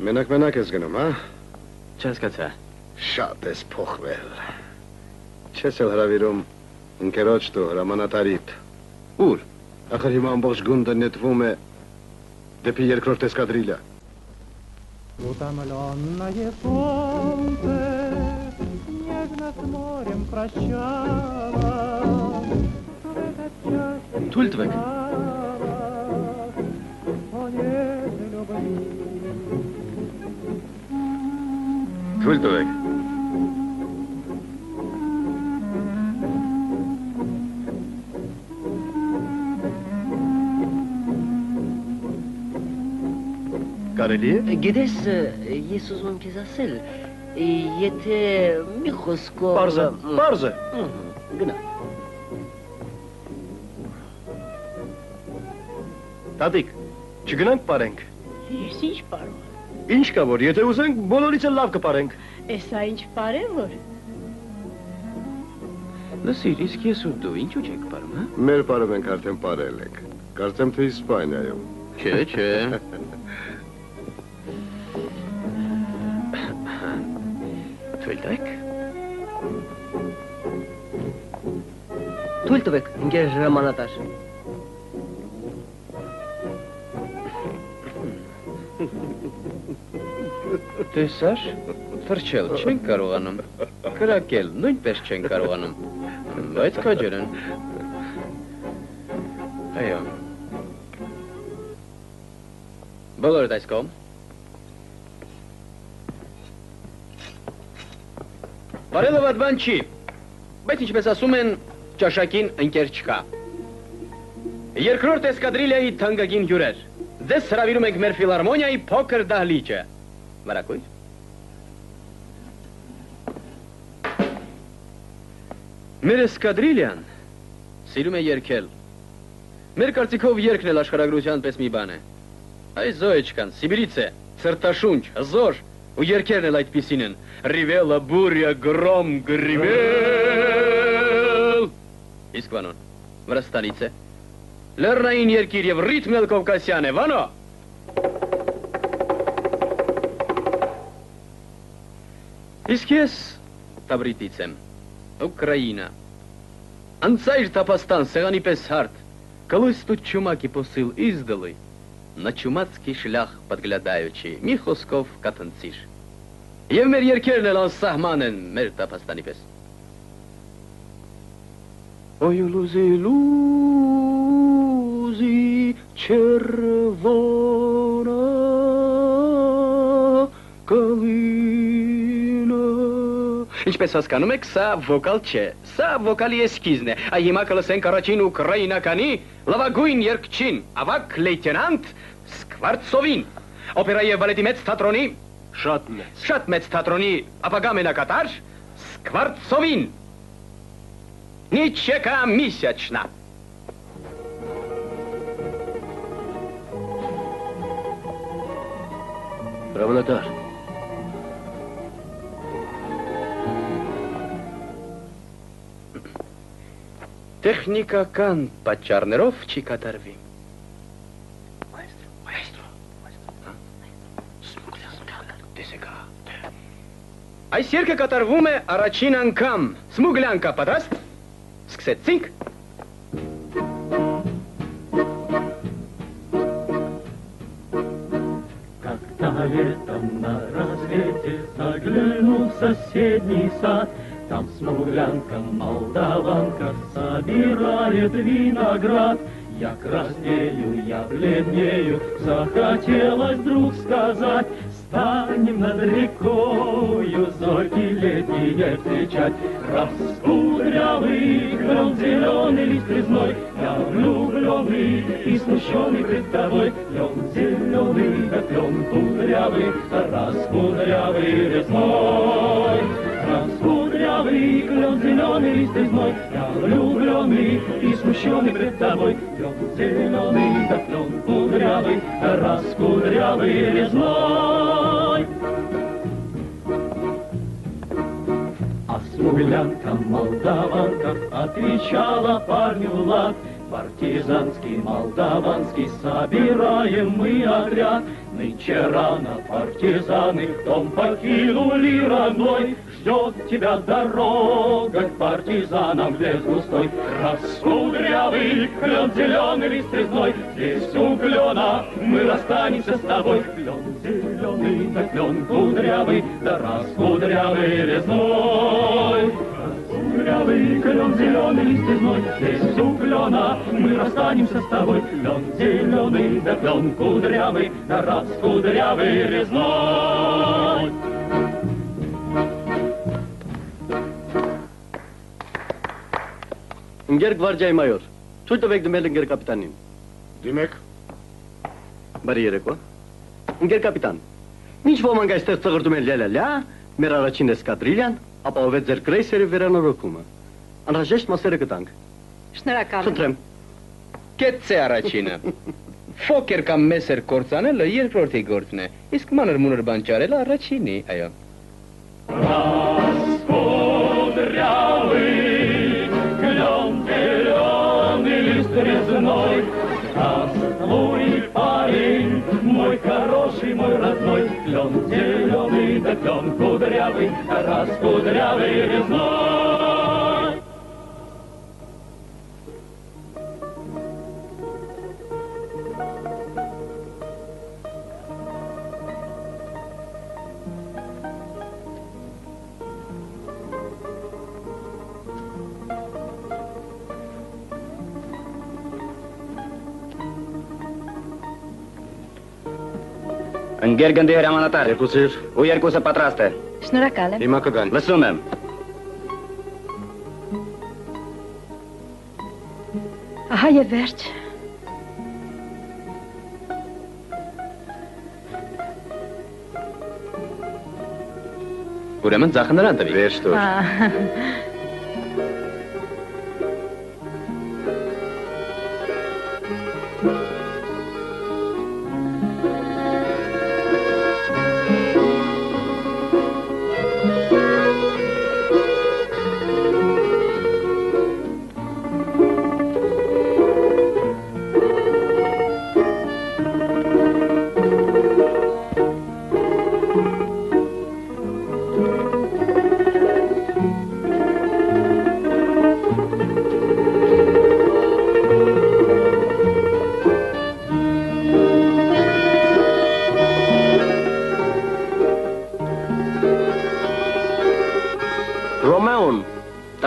Մենակ ես գնում, հա։ Չհասկացա։ Շատ ես փոխվել։ Չես էլ հրավիրում ընկերոջ դու հրամանատարիդ։ Ուր։ Ախր հիմա ամբողջ գունդը նետվում է դեպի երկրորդ էսկադրիլիա։ Утомленное солнце нежно с морем прощало. В этот час Թույլ տվեք։ о нет любви. Թույլ տվեք։ Կարելի է։ Գիտես, ես ուզում եմ քեզ ասել, եթե մի խոսքով Պարզ է։ Գնա։ Տատիկ, չգնանք պարենք։ Ես ինչ պարում։ Ինչ կա որ, եթե ուզենք, բոլորից էլ լավ կպարենք։ Էսա ինչ պարեմ որ։ Լսիր, իսկ ես ու դու ինչու չեք պարում, հա։ Մեր պարում ենք արդեն պարել ենք։ Կարծեմ թե Իսպանիայում։ Չէ։ Թույլ տվեք։ Թույլ տվեք, ընկեր հրամանատար։ Տեսար, թռչել չեն կարողանում, կրակել նույնպես չեն կարողանում, բայց քաջեր են։ Այո։ Բոլորդ այս կողմ։ Բարելը վատ բան չի, բայց ինչպես ասում են, ճաշակին ընկեր չկա։ Երկրորդ էսկադրիլիայի թանկագին հյուրեր, ձեզ հրավիրում ենք մեր ֆիլարմոնիայի փոքր դահլիճը։ Վարակույր։ Մեր էսկադրիլիան սիրում է երգել։ Մեր կարծիքով երգն էլ աշխարհագրության պես մի բան է։ Այս զոյեչկան, Սիբիրից է, ցրտաշունչ, հզոր, ու երգերն էլ այդպիսին են։ Ռիվելա, բուրյա, գրոմ, գրիմել։ Իսկ Վանոն, Վրաստանից է։ Լեռնային երկիր եւ ռիթմ էլ կովկասյան է, Վանո։ Իսկ ես Տավրիտից եմ, Ուկրաինա։ Անցայր Տապաստան, սեղանի պես հարթ, колось тут чумаки посыл издали, на чумацкий шлях подглядаючи, մի խոսքով կաթնցիր։ Եվ մեր երկերն էլ անսահման են մեր տապաստանի պես։ Ой, лузи, лузи, червона կալինը։ Ինչպես հասկանում եք, սա վոկալ չէ, սա վոկալի էսքիզն է։ Այ հիմա կլսենք առաջին ուկրաինականի լավագույն երգչին, ավագ լեյտենանտ Սկվարցովին, օպերայի և բալետի մեծ թատրոնի, շատ մեծ թատրոնի ապագա մենակատար Սկվարցովին։ Не чека месячно. Հրամանատար։ Տեխնիկական պատճառներով չի կատարվի։ Այս երգը կատարվում է առաջին անգամ։ Սմուգլյանկա պատրաստ։ Սկսեցինք։ Как-то летом на рассвете заглянул в соседний сад. Там смуглянка, молдаванка собирает виноград. Я краснею, я бледнею, захотелось вдруг сказать: станем над рекою зорьки летние встречать. Раскудрявый клен, зеленый лист резной, я влюбленный и смущенный пред тобой. Клен зеленый, да клен кудрявый, раскудрявый резной. Раскудрявый клен, зеленый лист резной, я влюбленный и смущенный пред тобой. Клен зеленый, да клен кудрявый, раскудрявый резной. А смуглянка, молдаванка отвечала парню Влад: партизанский, молдаванский, собираем мы отряд. Нынче рано партизаны дом покинули родной. Ждет тебя дорога к партизанам в лес густой. Раскудрявый клен, зеленый лист резной, здесь у клена мы расстанемся с тобой. Клен зеленый, да клен кудрявый, да раскудрявый резной. Раскудрявый клен, зеленый лист резной, здесь у клена мы расстанемся с тобой. Клен зеленый, да клен кудрявый, да раскудрявый резной. Ընկեր գվարդիայի մայոր, թույլ տվեք դիմել ընկեր կապիտանին։ Դիմեք։ Բարի երեկո։ Ընկեր կապիտան, ինչ ոմանք այստեղ ծղրդում են լյալալյա, մեր առաջին էսկադրիլյան ապահովեց ձեր կրեյսերի վերանորոգումը։ Անհրաժեշտ մասերը կտանք։ Շնորհակալ եմ։ Խնդրեմ։ Կեցցե առաջինը։ Ֆոկեր կամ մեսեր կործանելը երկրորդի գործն է, իսկ մանր մունր բան ճարելը առաջինի, այո։ Резной, здравствуй, парень, мой хороший, мой родной. Клен зеленый, да клен кудрявый, раскудрявый резной. Ընկեր գնդի հրամանատար։ Երկուսիր։ Ու երկուսը պատրաստ է։ Շնորհակալ եմ։ Հիմա կգան։ Լսում եմ։ Ահա եւ վերջ։ Ուրեմն ձախը նրան տվի։ Վերջ տուր։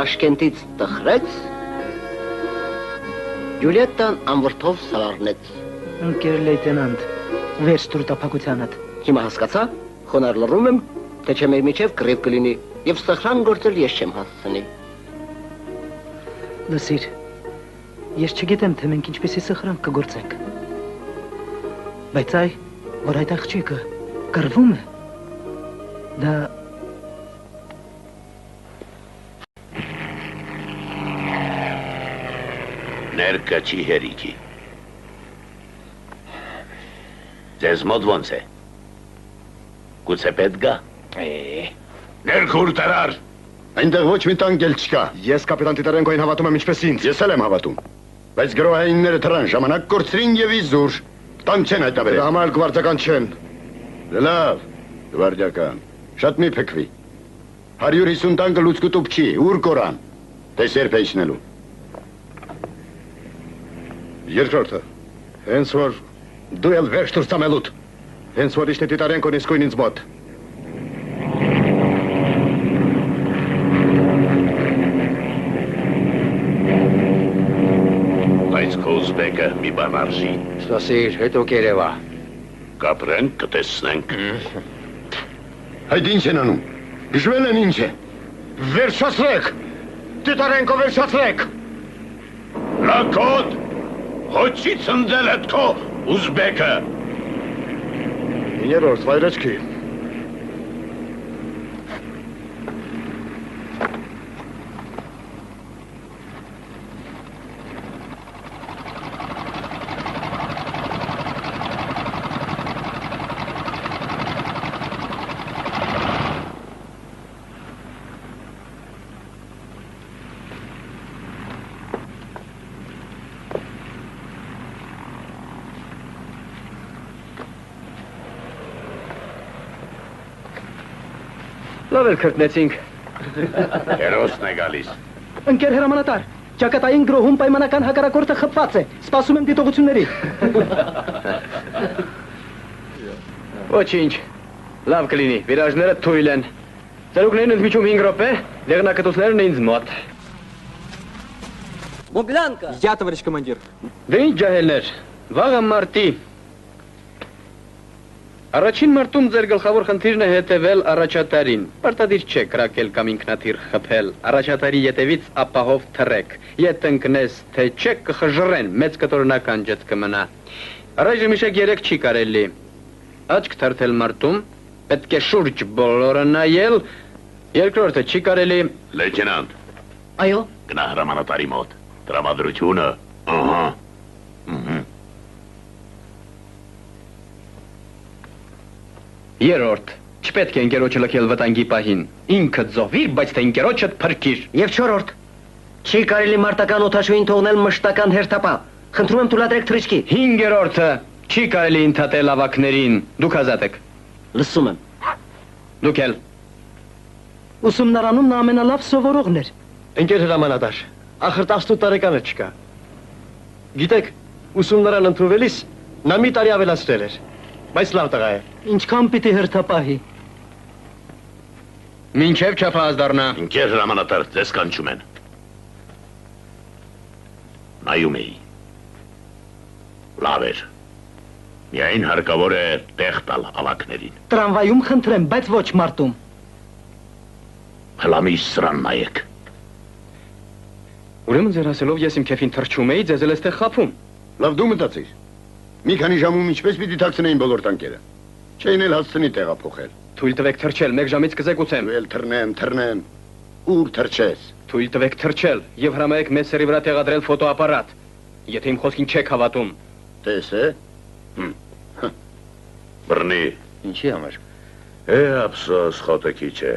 Տաշկենտից տխրեց, Յուլիետտան անվրդով սալարնեց։ Ընկեր լեյտենանտ, վերջ տուր տափակությանդ։ Հիմա հասկացա, խոնար լռում եմ, թե չէ մեր միջև կռիվ կլինի, և սխրան գործել ես չեմ հասցնի։ Լսիր, ես չգիտեմ, թե մենք ինչպեսի սխրանք կգործենք։ Բայց այ, որ այդ աղջիկը կռվում է, դա Ներկը չի հերիքի։ Ձեզ մոտ ոնց է։ Գուցե պետք գա։ Ներքուր տարար։ Այնտեղ ոչ մի տանկ էլ չկա։ Ես կապիտան Տիտարենկոին հավատում եմ ինչպես ինձ։ Ես էլ եմ հավատում։ Բայց գրոհայինները թրան ժամանակ կորցրին եւ իզուր։ Տան չեն հայտաբերել։ Դրա համար գվարդական չեն։ Լավ, գվարդական։ Շատ մի փքվի։ 150 տանկը լուցկու տուփ չի, ուր կորան։ Տես երբ է իջնելու։ Երկրորդը, հենց որ դու էլ վերջ տուր ծամելուտ, հենց որ իշտե Տիտարենկոն իսկույն ինձ մոտ։ Բայց քո ուզբեկը մի բան արժի։ Ստասիր, հետո կերևա։ Կապրենք, կտեսնենք։ Այդ ինչ են անում։ Գժվել են ինչ է։ Վերջացրեք, Տիտարենկո վերջացրեք։ Լակոտ, հոչի ծնդել էդ քո ուզբեկը։ Երորդ վայրեջքի։ Լավ էլ քրտնեցինք։ Հերոսն է գալիս։ Ընկեր հրամանատար, ճակատային գրոհում պայմանական հակառակորդը խփված է, սպասում եմ դիտողությունների։ Ոչինչ, լավ կլինի, վիրաժները թույլ են։ Ծերուկներն ընդմիջում 5 րոպե, դեղնակտուցներն ինձ մոտ։ Մոգլանկա։ Я, товарищ командир։ Դե ինչ ջահելներ, վաղը մարտի։ Առաջին մարտում ձեր գլխավոր խնդիրն է հետևել առաջատարին։ Պարտադիր չէ կրակել կամ ինքնաթիռ խփել։ Առաջատարի ետևից ապահով թռեք։ Ետ ընկնես, թե չէ կխժռեն, մեծ կտորնական ջետ կմնա։ Առայժմ իշեք 3 չի կարելի։ Աչք թարթել մարտում, պետք է շուրջ բոլորը նայել։ Երկրորդը չի կարելի։ Լեյտենանտ։ Այո։ Գնա հրամանատարի մոտ։ Տրամադրությունը։ Ահա։ Երորդ, չպետք է ընկերոջը լքել վտանգի պահին։ Ինքդ զոհվիր, բայց թե ընկերոջդ փրկիր։ Եվ չորրորդ, չի կարելի մարտական օդաշուին թողնել մշտական հերթապա։ Խնդրում եմ թույլատրեք թռիչքի։ 5-րդը, չի կարելի ընդհատել ավակներին։ Դուք ազատ եք։ Լսում եմ։ Դուք էլ։ Ուսումնարանում նա ամենալավ սովորողն էր։ Ընկեր հրամանատար, ախր 18 տարեկանը չկա։ Գիտեք, ուսումնարան ընդունվելիս նա մի տարի ավելացրել էր, բայց լավ տղա է։ Ինչքան պիտի հերթապահի։ Մինչև չափահաս դառնա։ Ընկեր հրամանատար, ձեզ կանչում են։ Նայում էի։ Լավ էր։ Միայն հարկավոր է տեղ տալ ավակներին։ Տրամվայում խնդրեմ, բայց ոչ մարտում։ Հլամի սրան նայեք։ Ուրեմն ձեր ասելով ես իմ քեֆին թռչում էի, ձեզ էլ էստեղ խափում։ Լավ դու մտածիր։ Մի քանի ժամում ինչպես պիտի թաքցնեին բոլոր տանկերը։ Չէին էլ հասցնի տեղափոխել։ Թույլ տվեք թռչել, 1 ժամից կզեկուցեմ։ Դու էլ թռնեմ։ Ուր թռչես։ Թույլ տվեք թռչել եւ հրամայեք մեծ սերի վրա տեղադրել ֆոտոապարատ։ Եթե իմ խոսքին չեք հավատում։ Տես է։ Բռնի։ Ինչի համար։ Ափսոս, խոտը քիչ է։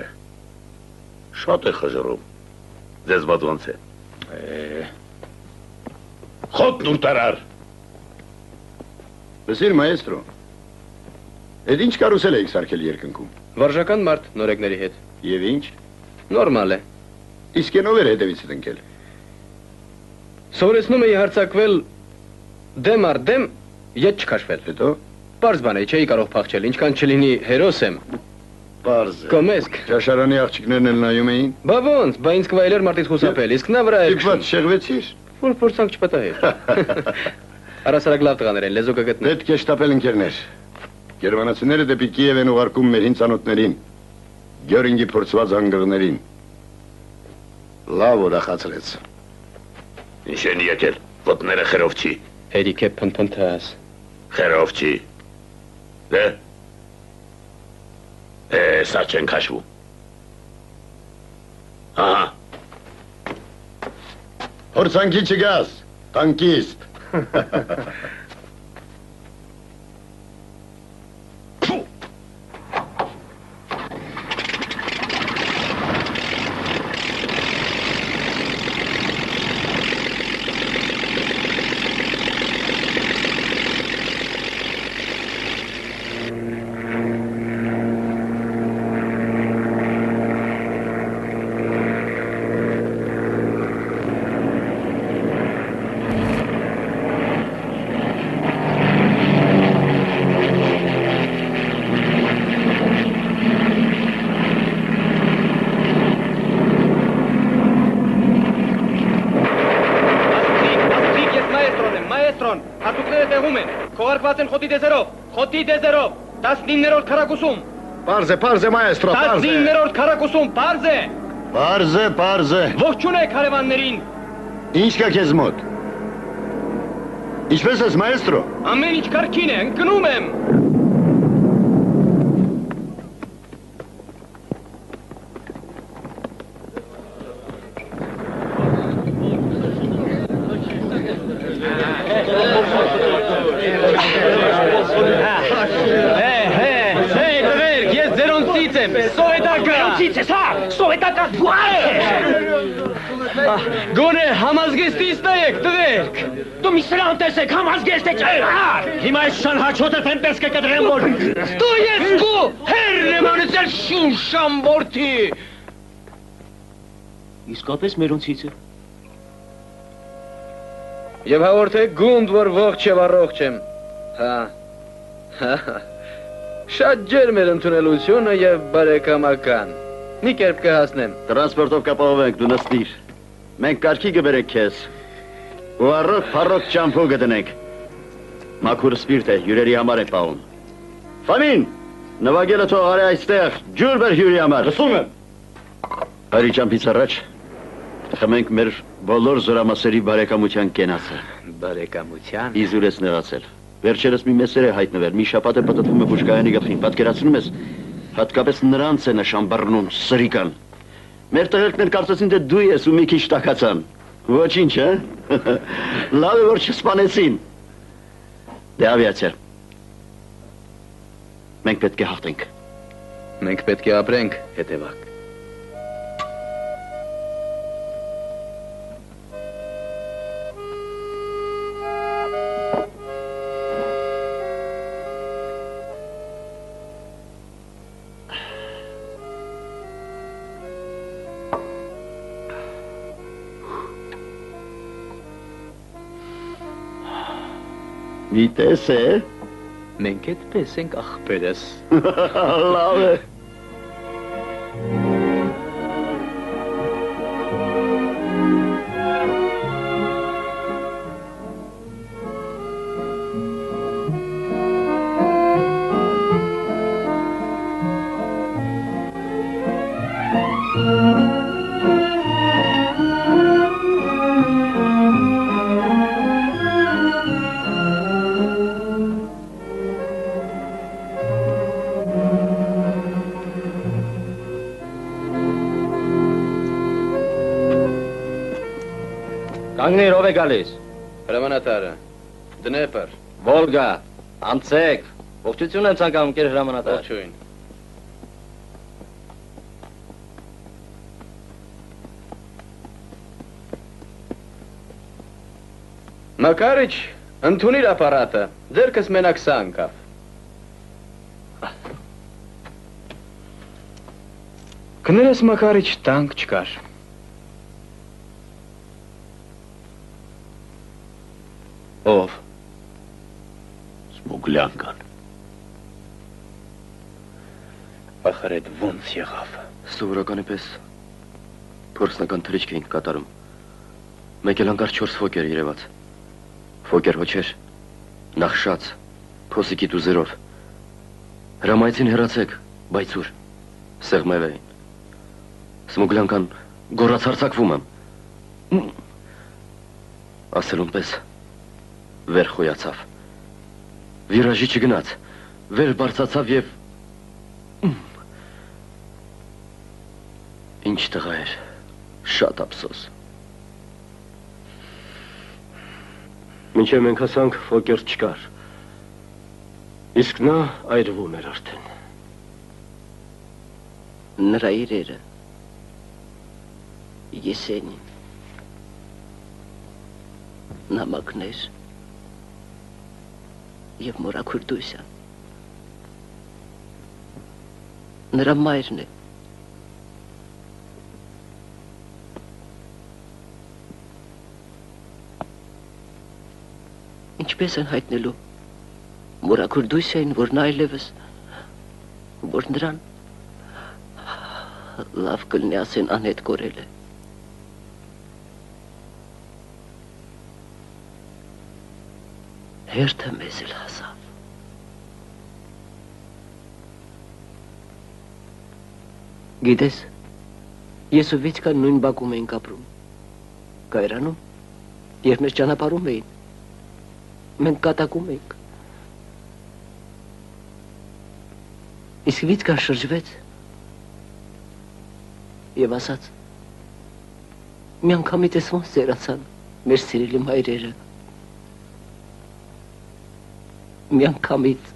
Շատ է խժռում։ Ձեզ մոտ ոնց է։ Խոտն ուր տարար։ Լսիր, մայեստրո, էդ ինչ կարուսել էիք սարքել երկնքում։ Վարժական մարդ նորեկների հետ։ Եվ ինչ։ Նորմալ է։ Իսկ ենով էր հետևից ընկել։ Սովորեցնում էի հարձակվել դեմ առ դեմ, ետ չքաշվել։ Հետո։ Պարզ բան է, չէի կարող փախչել, ինչքան չլինի հերոս եմ։ Պարզ է։ Կոմեսկ։ Ճաշարանի աղջիկներն էլ նայում էին։ Բա ոնց, բա ինձ կվայելեր մարտից խուսափել, իսկ նա վրա էր։ Իբված շեղվեցիր։ Որ փորձանք չպտահեր։ Առասարակ լավ տղաներ են, լեզու կգտնեն։ Պետք է շտապել ընկերներ։ Գերմանացիները դեպի Կիև են ուղարկում մեր հին ծանոթներին, Գյորինգի փորձված անգղներին։ Լավ ուրախացրեց։ Ինչ են եկել, ոտները խերով չի։ Հերիք է փնփնթաս։ Խերով չի։ Դե։ Սա չեն քաշվում։ Ահա։ Փորձանքի չգաս, տանկիստ։ Խոտի դեզերով, 19-րդ քառակուսում։ Պարզ է, մայեստրո, պարզ է։ 19-րդ քառակուսում, պարզ է։ Պարզ է։ Ողջունեք հարևաններին։ Ինչ կա քեզ մոտ։ Ինչպես ես, մայեստրո։ Ամեն ինչ կարգին է, ընկնում եմ։ Գոնե համազգեստից նայեք, տվեք։ Դու մի սրան տեսեք, համազգեստ է ճայր։ Հիմա այս շան հաչոտը թեմպես կկտրեմ, որ… Դու ես կու, հերն եմ անեցել շուն շամբորդի։ Իսկապես մերոնցից է։ Եվ հաղորդեք գունդ, որ ողջ և առողջ եմ։ Շատ ջերմ էր ընդունելությունը և բարեկամական։ Մի կերպ կհասնեմ։ Տրանսպորտով կապահովենք, դու նստիր։ Մենք կարգի կբերեք քեզ։ Ու առոք ճամփու կդնենք։ Մաքուր սպիրտ է, հյուրերի համար է պահում։ Ֆամին, նվագելը թող արի այստեղ, ջուր բեր հյուրի համար։ Լսում եմ։ Արի ճամփից առաջ խմենք մեր բոլոր զորամասերի բարեկամության կենացը։ Բարեկամության։ Իզուր ես նեղացել։ Վերջերս մի մեսեր է հայտնվել, մի շապատ է պտտվում է բուժկայանի գլխին, պատկերացնում ես, հատկապես նրանց է նշան բռնում, սրիկան։ Մեր տղերքներ կարծեցին, թե դու ես ու մի քիչ տաքացան։ Ոչինչ, լավ է, որ չսպանեցին։ Դե ավիացիա։ Մենք պետք է հաղթենք։ Մենք պետք է ապրենք, հետևակ։ Գիտես է։ Մենք այդպես ենք ախպերս։ Լավ է։ Կանգնիր, ով է գալիս։ Հրամանատարը, դնեպր։ Վոլգա, անցեք։ Ողջություն եմ ցանկանում, կեր հրամանատար։ Ողջույն։ Մակարիչ, ընդունիր ապարատը, ձերքս մենակ սա անկավ։ Կներես Մակարիչ տանք չկար։ Ով։ Սմուգլյանքան։ Ախր այդ ոնց եղավ։ Սովորականի պես փորձնական թռիչք էինք կատարում։ Մեկ էլ հանկարծ 4 ֆոկեր երևաց։ Ֆոկեր հոչեր, նախշած, փոսիկի դուզերով։ Հրամայեցին հեռացեք, բայց ուր։ Սեղմել էին։ Սմուգլյանքան գոռաց հարձակվում եմ։ Ասելուն պես վեր խոյացավ։ Վիրաժի չգնաց, վեր բարձացավ և ինչ տղա էր, շատ ափսոս։ Մինչև մենք հասանք, ֆոկեր չկար։ Իսկ նա այրվում էր արդեն։ Նրա իրերը Եսենին նամակներ և Մորաքուրդուսյան նրա մայրն է ինչպես են հայտնելու Մորաքուրդուսյան, որ նա այլևս որ նրան լավ կլինի ասեն անհետ կորել է։ Հերթը մեզ էլ հասավ։ Գիտես, ես ու Վիցկան նույն բակում էինք ապրում։ Կայրանում, երբ մեզ ճանապարհում էին, մենք կատակում էինք։ Իսկ Վիցկան շրջվեց և ասաց, մի անգամից ես ոնց ծերացան մեր սիրելի մայրերը, մի անգամից։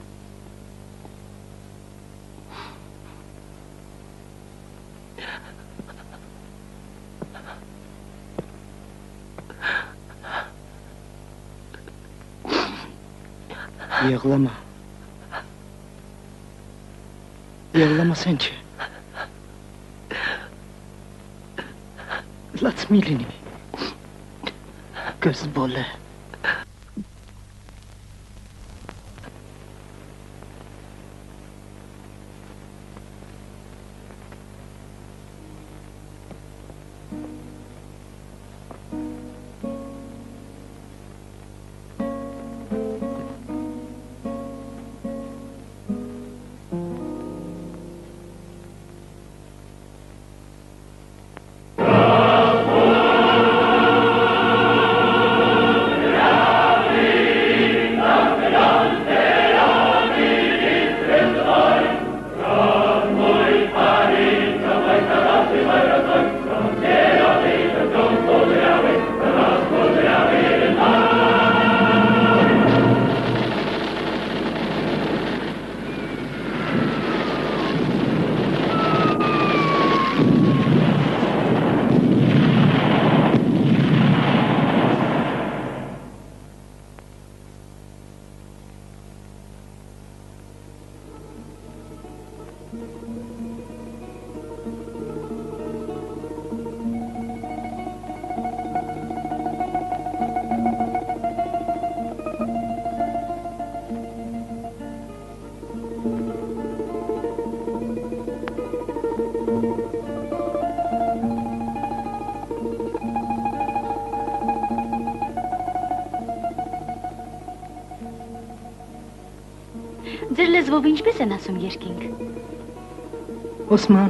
Եղլամա սեն չէ։ Լաց մի լինի, գզբոլ է։ Ձեր լեզվով ինչպես են ասում երկինք։ Օսման։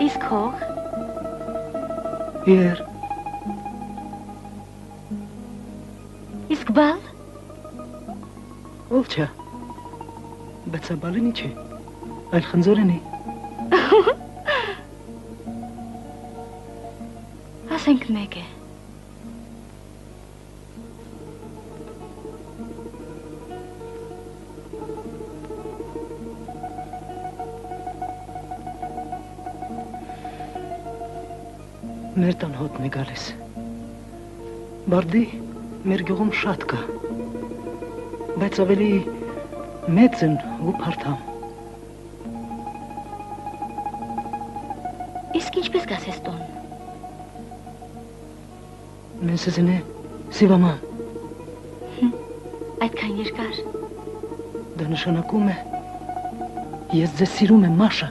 Իսկ հող։ Եր։ Իսկ բալ։ Ովչա։ Բայց բալին ինչ է։ Այլ խնձորեն է։ Ասենք մեկ է։ Մեր տան հոտն է գալիս։ Բարդի մեր գյուղում շատ կա, բայց ավելի մեծ են ու փարթամ։ Իսկ ինչպես գասես տոն։ Մենսզին է սիվաման։ Այդքան երկար։ Դա նշանակում է ես ձեզ սիրում եմ, Մաշա։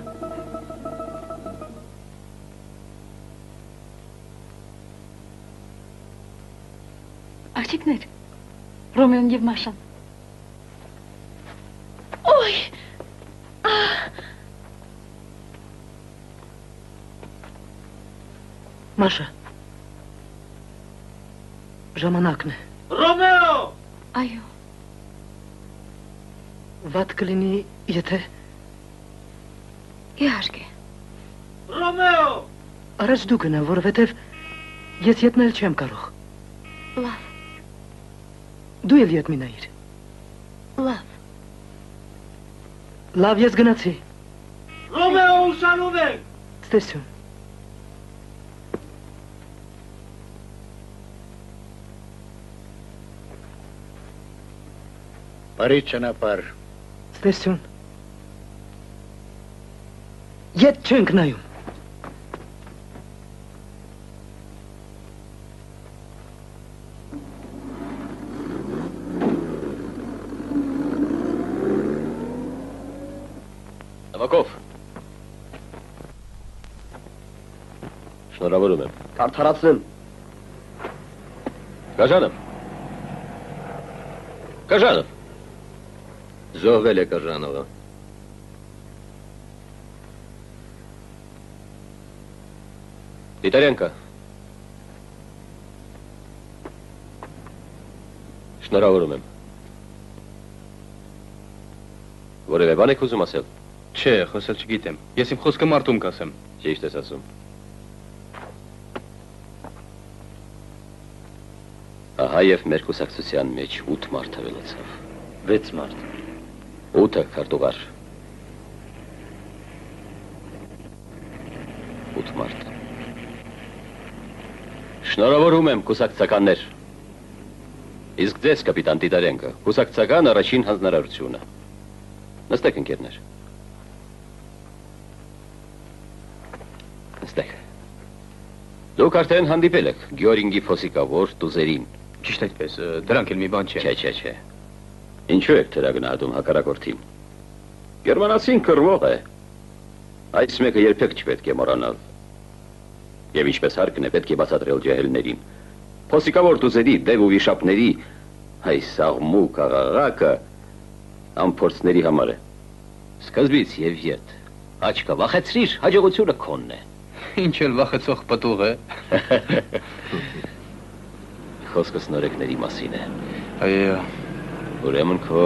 Աղջիկներ, Ռոմեոն եւ Մաշան։ Օй! Մաշա, ժամանակն է։ Ռոմեո! Այո։ Վատ կլինի, եթե… Իհարկե։ Ռոմեո! Առաջ դու գնա, որովհետև ես ետնել չեմ կարող։ Լավ։ Դու էլ ետ մի նայիր։ Լավ։ Լավ, ես գնացի։ Ռոմեո, ուսանում ենք։ Ստեսյուն։ Բարի ճանապարհ։ Ստեսյուն։ Ետ չենք նայում։ Նավակով։ Շնորհավորում եմ։ Կարդարացնեմ։ Կաժանով։ Կաժանով։ Զոհվել է Կաժանովը։ Տիտարենկա։ Շնորհավորում եմ։ Որևէ բան եք ուզում ասել։ Չէ, խոսել չգիտեմ։ Ես իմ խոսքը մարդում կասեմ։ Ճիշտ ես ասում։ Ահա եւ մեր կուսակցության մեջ 8 մարդ ավելացավ։ 6 մարդ։ 8-ը քարտուղար։ 8 մարդ։ Շնորհավորում եմ կուսակցականներ։ Իսկ ձեզ, կապիտան Տիտարենկը, կուսակցական առաջին հանձնարարությունը։ Նստեք, ընկերներ։ Նստեք։ Դուք արդեն հանդիպել եք Գյորինգի փոսիկավոր տուզերին։ Ճիշտ այդպես, դրանք էլ մի բան չեն։ Չէ։ Ինչու եք թերագնահատում հակառակորդին։ Գերմանացին կռվող է։ Այս մեկը երբեք չպետք է մոռանալ։ Եվ ինչպես հարկն է պետք է բացատրել ջահելներին։ Փոսիկավոր տուզերի, դև ու վիշապների այս աղմուկ աղաղակը ամփորձների համար է։ Սկզբից եւ ետ։ Աչքը վախեցրիր, հաջողությունը քոնն է։ Ինչ էլ վախեցող պտուղ է։ Խոսքս նորեկների մասին է։ Այո։ Ուրեմն քո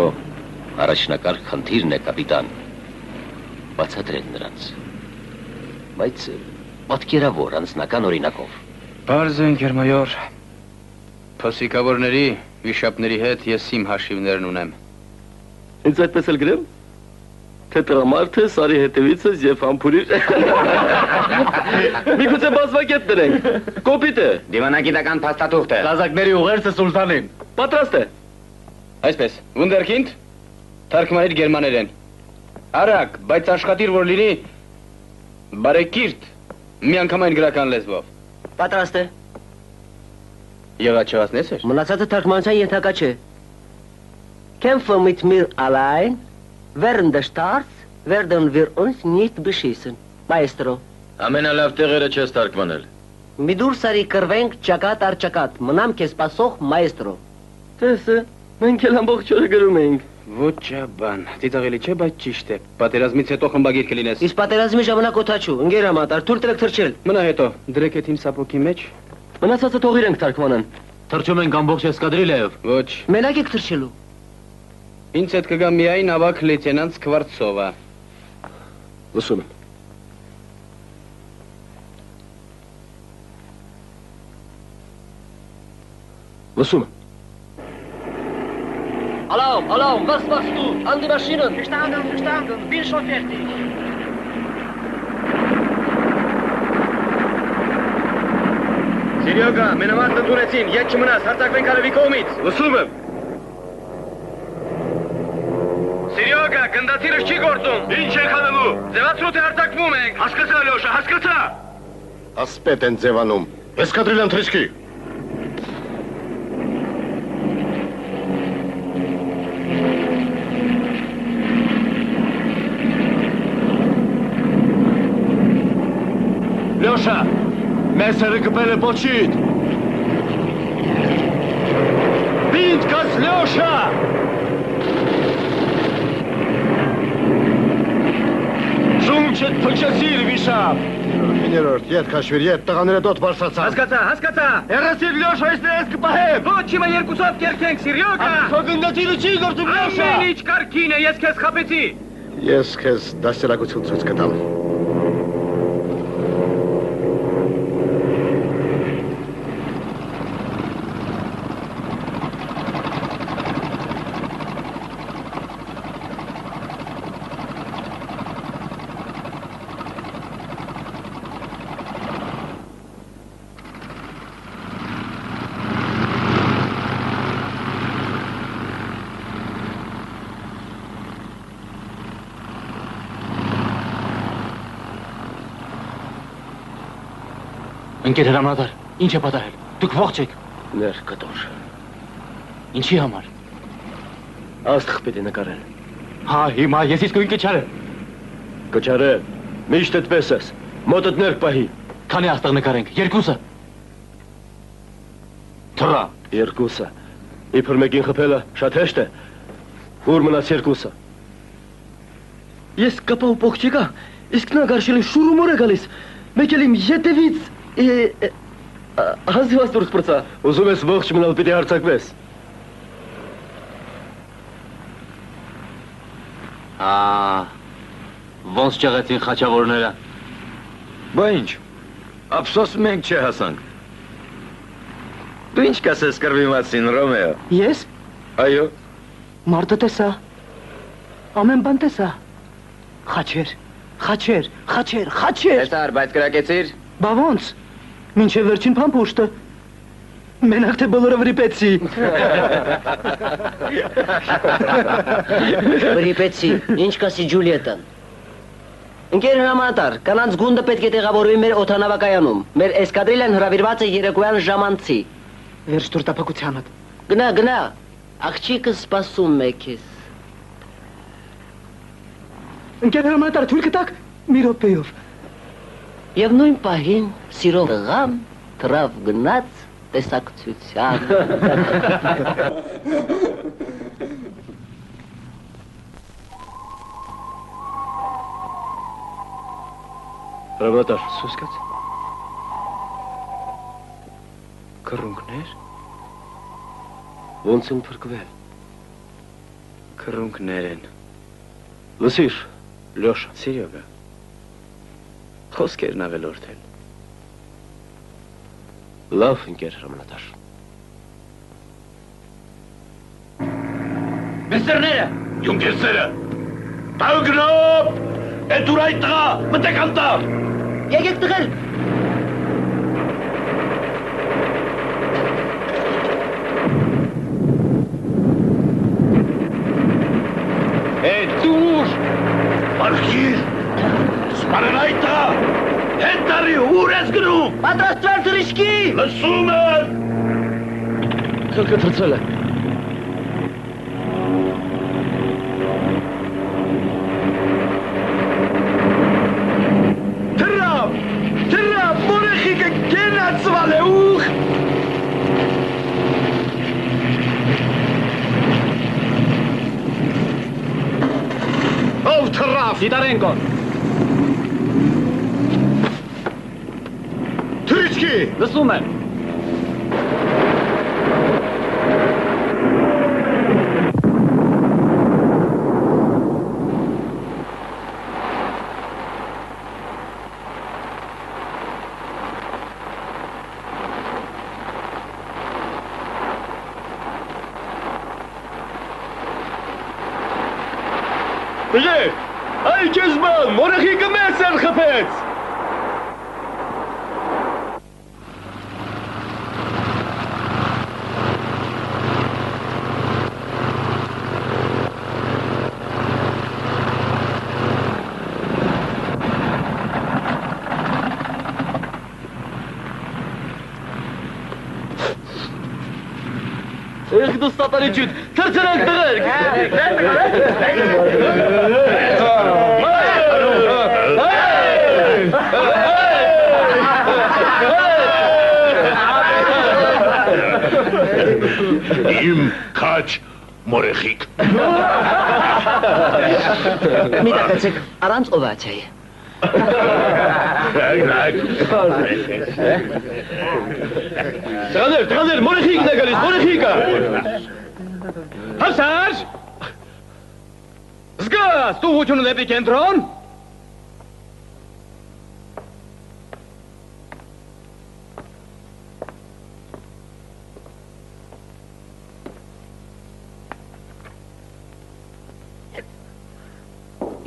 առաջնակարգ խնդիրն է, կապիտան։ Բացատրել նրանց։ Բայց պատկերավոր անձնական օրինակով։ Պարզ է, ընկերմայոր։ Փոսիկավորների, վիշապների հետ ես իմ հաշիվներն ունեմ։ Ինձ այդպես էլ գրեմ։ Թե տրամարդը, սարի հետևիցս և համպուրիր։ Միգուցե բազմակետներ ենք, կոպիտ է։ Դիվանագիտական փաստաթուղթ է։ Լազակների ուղերձը սուլտանին։ Պատրաստ է։ Այսպես, Վունդերքինդ, թարգմանիր գերմաներեն։ Արագ, բայց աշխատիր, որ լինի բարեկիրթ, միանգամայն գրական լեզվով։ Պատրաստ է։ Եղած չեղածնես էր։ Մնացածը թարգմանության ենթակա չէ։ Kämpfen mit mir allein, während des Starts werden wir uns nicht beschissen, Maestro։ Ամենալավ տեղերը չես թարգմանել։ Մի դուրս արի կռվենք ճակատ առ ճակատ, մնամ քեզ սպասող Maestro։ Տեսը, մենք էլ ամբողջ օրը գրում էինք։ Ոչ բան, ծիծաղելի չէ, բայց ճիշտ է։ Պատերազմից հետո խմբագիր կլինես։ Իսկ պատերազմի ժամանակ օթաչու, ընկերամատար, թույլ տվեք թռչել։ Մնա հետո, դրեք այդ իմ սապոկի մեջ։ Մնացածը թող իրենք թարգմանան։ Թռչում ենք ամբողջ էսկադրիլիայով։ Ոչ։ Մենակ եք թռչելու։ Ինձ հետ կգա միայն ավակ լեյտենանտ Սկվարցովը։ Լսում եմ։ Լսում եմ։ Alarm, was machst du? An die Maschinen! Verstanden, bin schon fertig. Սիրյոգա, մենամարտը դուրեցին, ետ չմնաս, հարձակվենք արևի կողմից։ Լսում եմ։ Սիրյոգա, գնդացիրս չի գործում։ Ինչ եք անելու։ Ձևացրու թե հարձակվում ենք։ Հասկացա, Լյոշա, հասկացա։ Ասպետ են ձևանում։ Էսկադրիլյան թրիչքի։ Мессеры купили почит! Винтка с Леша! Շունչդ փչացիր վիշապ։ Իներորդ, ետ քաշվիր, ետ տղաները դոտ բարձրացան։ Հասկացա։ Հեռացիր Լյոշա, ես ներես կպահեմ։ Ոչ, հիմա երկուսով կերքենք, Սիրյոկա։ Խոգնդատիրը չի գործում Լյոշա։ Ամեն ինչ կարգին է, ես քեզ խաբեցի։ Ես քեզ դաստիարակություն ցույց կտամ։ Ընկեր հրամանատար, ինչ է պատահել։ Դուք ողջ եք։ Ներ կտոր։ Ինչի համար։ Աստղ պետք է նկարել։ Հա, հիմա ես իսկույն կչարեմ։ Կչարել։ Միշտ այդպես ես։ Մոտդ ներ պահի։ Քանի աստղ նկարենք։ Երկուսը։ Թռա։ Երկուսը։ Իբր մեկին խփելը շատ հեշտ է։ Ուր մնաց երկուսը։ Ես կապավ փող չկա, իսկ նա գարշելի շուրումոր է գալիս։ Մեկ էլ իմ ետևից հազիվաց դուրս պրծա։ Ուզում ես ողջ մնալ պիտի հարցակվես։ Ոնց ճեղեցին խաչավորները։ Բա ինչ, ափսոս մենք չհասանք։ Դու ինչ կասես կռվի մասին, Ռոմեո։ Ես։ Այո։ Մարդը տեսա։ Ամեն բան տեսա։ Խաչեր։ Տեսար, բայց կրակեցիր։ Բա ոնց։ Մինչև վերջին փամփուշտը։ Մենակ թե բոլորը վրիպեցի։ Վրիպեցի, ինչ կասի Ջուլիետան։ Ընկեր հրամանատար, կանանց գունդը պետք է տեղավորվի մեր օդանավակայանում։ Մեր էսկադրիլյան հրավիրված է երեկոյան ժամանցի։ Վերջ տուր տապակությանդ։ Գնա, աղջիկը սպասում է քեզ։ Ընկեր հրամանատար, թույլ կտակ մի րոպեով։ Եվ նույն պահին սիրով տղան թռավ գնաց տեսակցության։ Հրամանատար, Սոսկաց։ Կռունկներ։ ոնց են փրկվել։ Կռունկներ են։ Լսիր, Լյոշա։ Սիրյոգա։ Խոսքերն ավելորդել։ Լավ, ընկեր հրամանատար։ Մեսերները, յունկերսերը, տաղգնոպ, էդ ուր այդ տղա, մտեք անտար։ Եկեք տղեր։ Էդ դուր, բարգիր, սպարեն այդ տղա, հետ տարի ուր ես գնում։ Պատրաստվեր թրիշկի։ Լսում եմ։ Խելքը թրծել է։ Թրավ, մորեխիկը գենացվալ է ուղ։ Ով թրավ։ Տիտարենկո։ Թրիչկի։ Լսում եմ։ Բժեր, այ քեզ բան, մորեխիկը մեզ են խփեց։ Եք դու ստատարիչույթ, թրծրեք տղերք։ Իմ քաչ մորեխիկ։ Մի դակացեք, առանց օվացիայի։ Տղաներ, մորեխիկն է գալիս, մորեխիկը։ Հասար։ Զգաս, տուղությունը դեպի կենտրոն։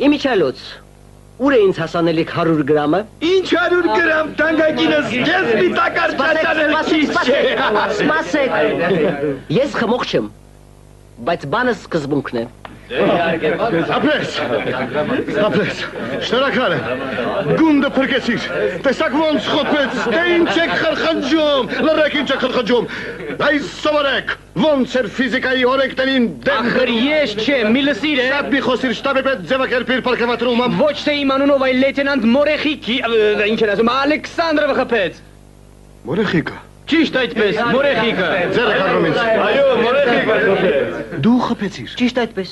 Իմիջալոց, ուր է ինձ հասանելիք 100 գրամը։ Ինչ 100 գրամ, տանգակինս, ես մի տակար ճաշանել քիչ չէ։ Սպասեք, ես խմող չեմ, բայց բանը սկզբունքն է։ Ապրես, շնորհակալ եմ, գունդը փրկեցիր, տեսակ ոնց խոթվեց, դե ինչ եք խրխնջում, լռեք ինչ եք խրխնջում, այս սովորեք, ոնց էր ֆիզիկայի օրենքներին դեմ։ Ախր ես չեմ, մի լսիր է։ Շատ մի խոսիր, շտաբի պետ ձևակերպիր պարգևատրումը։ Ոչ թե իմ անունով, այլ լեյտենանտ Մորեխիկի, ինչ են ասում, Ալեքսանդրովը խփեց։ Մորեխիկը։ Ճիշտ այդպես, Մորեխիկը։ Ձերը կառնում ինձ։ Այո, մորեխիկը խփեց։ Դու խփեցիր։ Ճիշտ այդպես։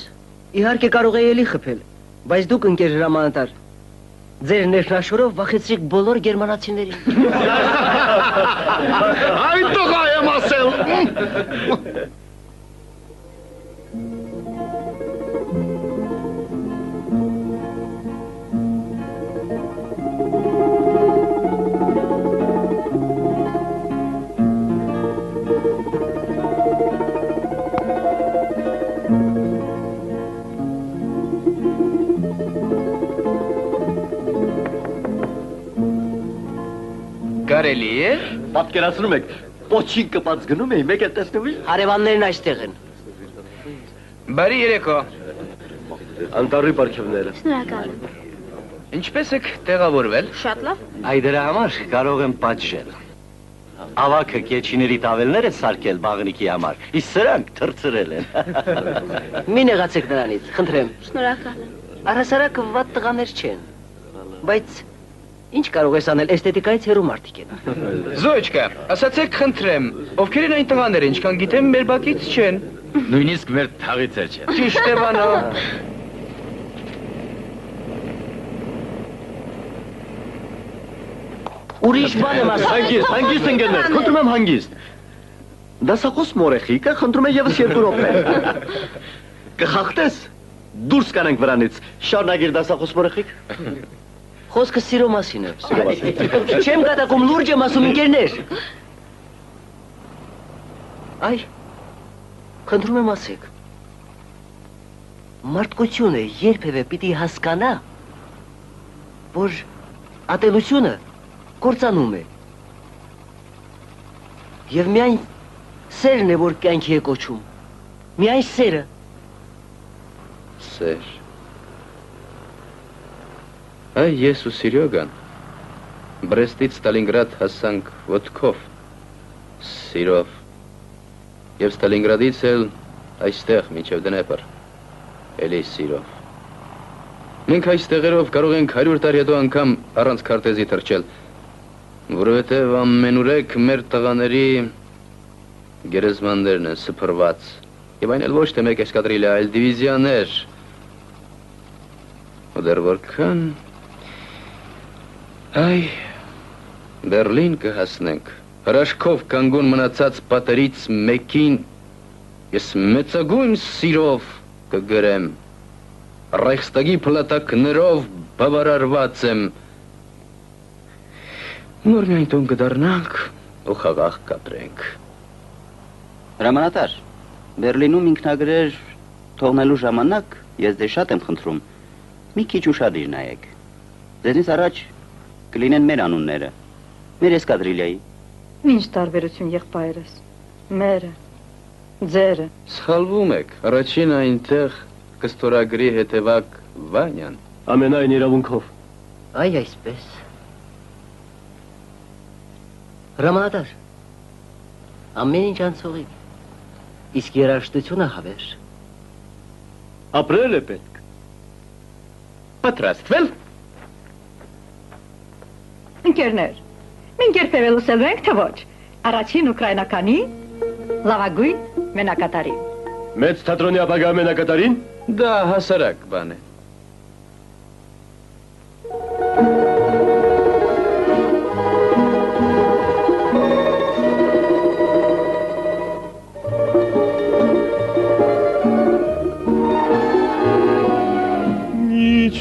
Իհարկե կարող է ելի խփել, բայց դուք ընկեր հրամանատար։ Ձեր ներշնաշորով վախեցրիք բոլոր գերմանացիներին։ Այդ տղա եմ ասել։ Կարելի է։ Պատկերացնում եք, պոչին կպած գնում էի, մեկ էլ տեսնում էի։ Հարևաններն այստեղ են։ Բարի երեկո։ Անտառի պարգևները։ Շնորհակալ եմ։ Ինչպես եք տեղավորվել։ Շատ լավ։ Այ դրա համար կարող եմ պատժել։ Ավակը կեչիների տավելներ է սարքել բաղնիկի համար, իսկ սրանք թրծրել են։ Մի նեղացեք նրանից, խնդրեմ։ Շնորհակալ եմ։ Առհասարակ վատ տղաներ չեն, բայց ինչ կարող ես անել, էսթետիկայից հեռու մարդիկ են։ Զոյչկա, ասացեք խնդրեմ, ովքեր են այն տղաները, ինչքան գիտեմ, մեր բակից չեն։ Նույնիսկ մեր թաղից էլ չէ։ Ճիշտ է բանա։ Ուրիշ բան եմ ասում։ Հանգիստ ընկերներ, խնդրում եմ հանգիստ։ Դասախոս մորեխիկը խնդրում է եւս 2 րոպե։ Կխախտես, դուրս կանենք վրանից։ Շարունակիր դասախոս մորեխիկ։ Խոսքը սիրո մասին է։ Չեմ կատակում, լուրջ եմ ասում ընկերներ։ Այ, խնդրում եմ ասեք։ Մարդկությունը երբևէ պիտի հասկանա, որ ատելությունը կործանում է։ Եվ միայն սերն է, որ կյանքի է կոչում։ Միայն սերը։ Սեր։ Այ ես ու Սիրյոգան Բրեստից Ստալինգրադ հասանք ոտքով, սիրով, և Ստալինգրադից էլ այստեղ մինչև Դնեպր, էլի սիրով։ Մենք այս տեղերով կարող ենք 100 տարի հետո անգամ առանց քարտեզի թռչել, որովհետև ամենուրեք մեր տղաների գերեզմաններն են սփռված, և այն էլ ոչ թե մեկ էսկադրիլյա, այլ դիվիզիաներ, ու դեռ որքան Այ, Բերլին կհասնենք, հրաշքով կանգուն մնացած պատերից մեկին, ես մեծագույն սիրով կգրեմ, Ռայխստագի փլատակներով բավարարված եմ, նոր միայն տուն կդառնանք ու խաղաղ կապրենք։ Հրամանատար, Բերլինում ինքնագրեր թողնելու ժամանակ ես դե շատ եմ խնդրում, մի քիչ ուշադիր նայեք, ձեզնից առաջ կլինեն մեր անունները, մեր էսկադրիլիայի։ Ինչ տարբերություն եղբայրս, մերը, ձերը։ Սխալվում եք, առաջին այնտեղ կստորագրի հետևակ Վանյան։ Ամենայն իրավունքով։ Այ այսպես։ Հրամանատար, ամեն ինչ անցողի, իսկ երաժշտությունը հավեր։ Ապրել է պետք։ Պատրաստվել։ Ընկերներ, մենք երբևէ լսել ենք, թե ոչ, առաջին ուկրաինականի լավագույն Մենակատարին։ Մեծ թատրոնի ապագա մենակատարին։ Դա հասարակ բան է։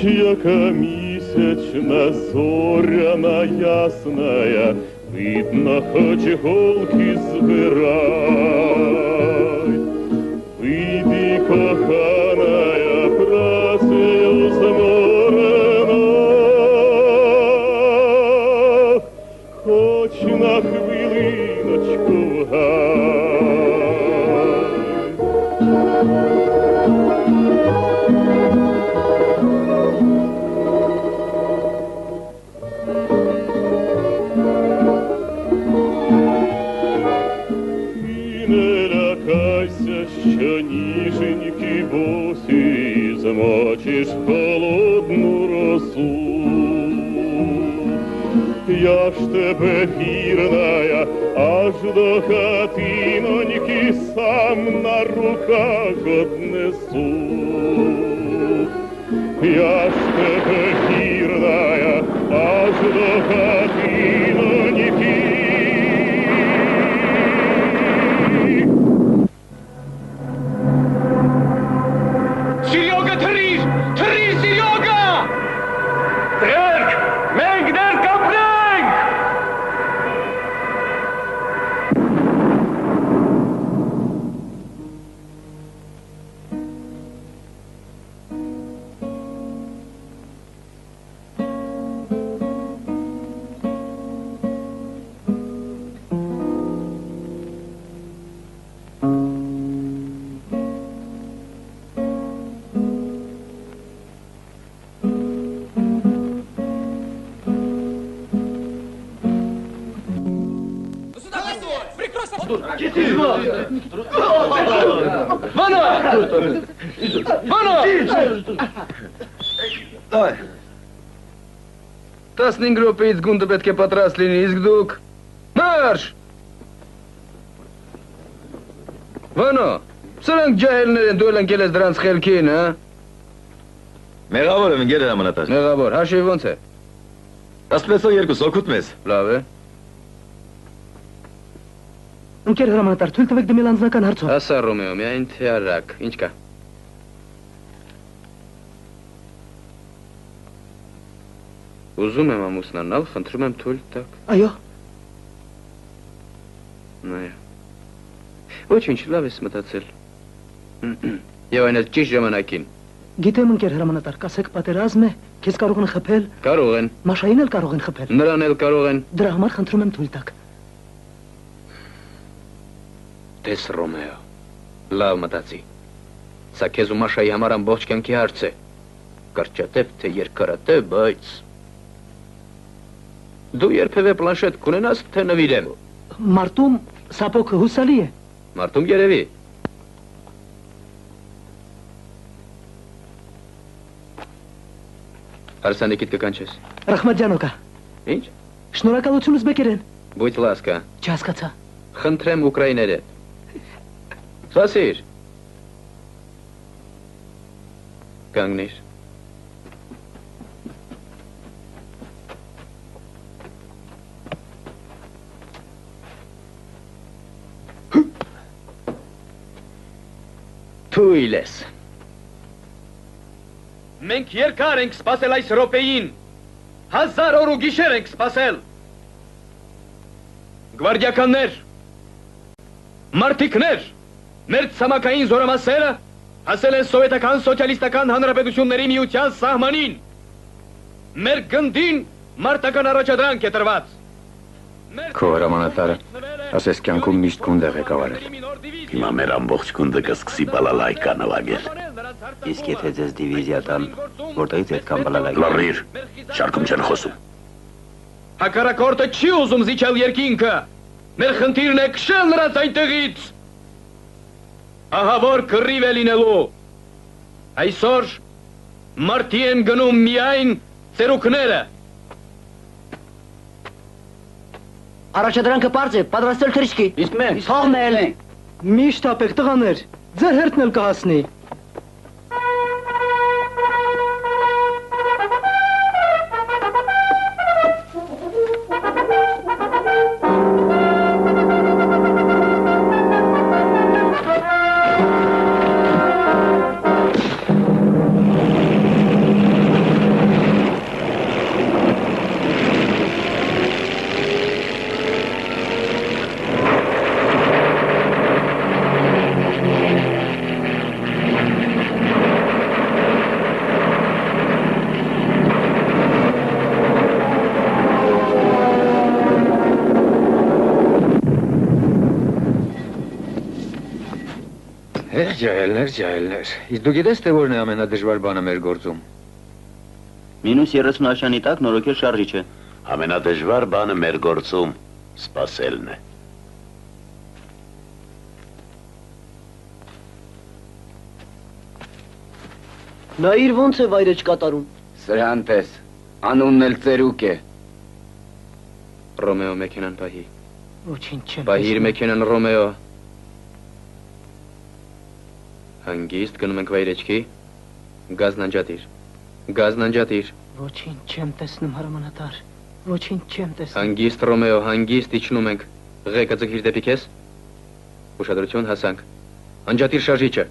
Яка місячна зоряна ясная, видно, хоч голки збирай. Вийди, коханая, працею зморена, хоч на хвилиночку вгай. Що ніженькі босі змочиш холодну росу. Я ж тебе вірная, аж до хатиноньки сам на руках однесу. Я ж тебе вірная, аж до хатиноньки. Серега, թռիր, Սիրյոգա! Դերք, մենք դեր կապնենք! Այ 15 րոպեից գունդը պետք է պատրաստ լինի, իսկ դուք մարշ! Վանո, սրանք ջահելներ են, դու էլ ընկել ես դրանց խելքին, հա? Մեղավոր եմ ընկեր հրամանատար։ Մեղավոր, հաշիվ ոնց է։ 16-2 օգուտ մեզ։ Լավ է։ Ընկեր հրամանատար, թույլ տվեք դիմել անձնական հարցով։ Ասա Ռոմեո, միայն թե արագ, ինչ կա։ Ուզում եմ ամուսնանալ, խնդրում եմ թույլ տաք։ Այո։ Նայ։ Ոչինչ, լավ ես մտածել։ Եվ այն էլ ճիշտ ժամանակին։ Գիտեմ ընկեր հրամանատար, կասեք պատերազմ է, քեզ կարող են խփել։ Կարող են։ Մաշային էլ կարող են խփել։ Նրան էլ կարող են։ Դրա համար խնդրում եմ թույլ տաք։ Տես Ռոմեո, լավ մտածի։ Սա քեզ ու Մաշայի համար ամբողջ կյանքի հարց է։ Կարճատև թե երկարատև, բայց դու երբևէ պլանշետ կունենաս, թե նվիրեմ։ Մարտում սապոկը հուսալի է։ Մարտում երևի։ Հարսանեկիդ կկանչես։ Ռախմադյանոկա։ Ինչ։ Շնորհակալություն ուզբեկերեն։ Բույթ լասկա։ Չհասկացա։ Խնդրեմ ուկրաիներեն։ Սասիր։ Կանգնիր։ Թույլ ես։ Մենք երկար ենք սպասել այս րոպեին, 1000 օր ու գիշեր ենք սպասել։ Գվարդիականներ, մարտիկներ, մեր ցամաքային զորամասերը հասել են սովետական սոցիալիստական հանրապետությունների միության սահմանին։ Մեր գնդին մարտական առաջադրանք է տրված։ Քո հրամանատարը ասես կյանքում միշտ գունդ է ղեկավարել։ Հիմա մեր ամբողջ գունդը կսկսի բալալայկա նվագել։ Իսկ եթե ձեզ դիվիզիա տան, որտեղից այդքան բալալայկա։ Լռիր, շարքում չեն խոսում։ Հակառակորդը չի ուզում զիջել երկինքը։ Մեր խնդիրն է քշել նրանց այնտեղից։ Ահա որ կռիվ է լինելու։ Այսօր մարտի են գնում միայն ծերուկները։ Առաջադրանքը պարզ է, պատրաստել թրիշկի։ Իսկ մենք թողնել։ Միշտ ապեք տղաներ, ձեր հերթն էլ կհասնի։ Ջահելներ, իսկ դու գիտես, թե որն է ամենադժվար բանը մեր գործում։ Մինուս 30 աշանի տակ նորոգել շարժիչը։ Ամենադժվար բանը մեր գործում սպասելն է։ Նա իր ոնց է վայրը չկատարում։ Սրան տես, անունն էլ ծերուկ է։ Ռոմեո մեքենան պահի։ Ոչինչ չեմ Պահի իր մեքենան Ռոմեո։ Հանգիստ գնում ենք վայրեջքի, գազն անջատիր, գազն անջատիր։ Ոչինչ չեմ տեսնում հրամանատար, ոչինչ չեմ տեսնում։ Հանգիստ Ռոմեո, հանգիստ իջնում ենք, ղեկը ձգիր դեպի քեզ, ուշադրություն հասանք, անջատիր շարժիչը,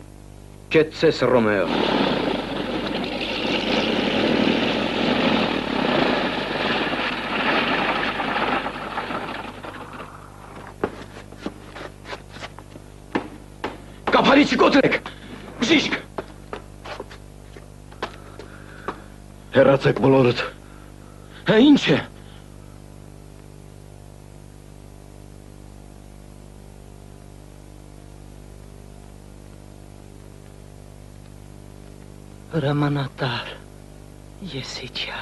կեցցես Ռոմեո։ Կապարի չկոտրեք, բժիշկ։ Հեռացեք բոլորդ։ Հա ինչ է։ Հրամանատար, ես իջա։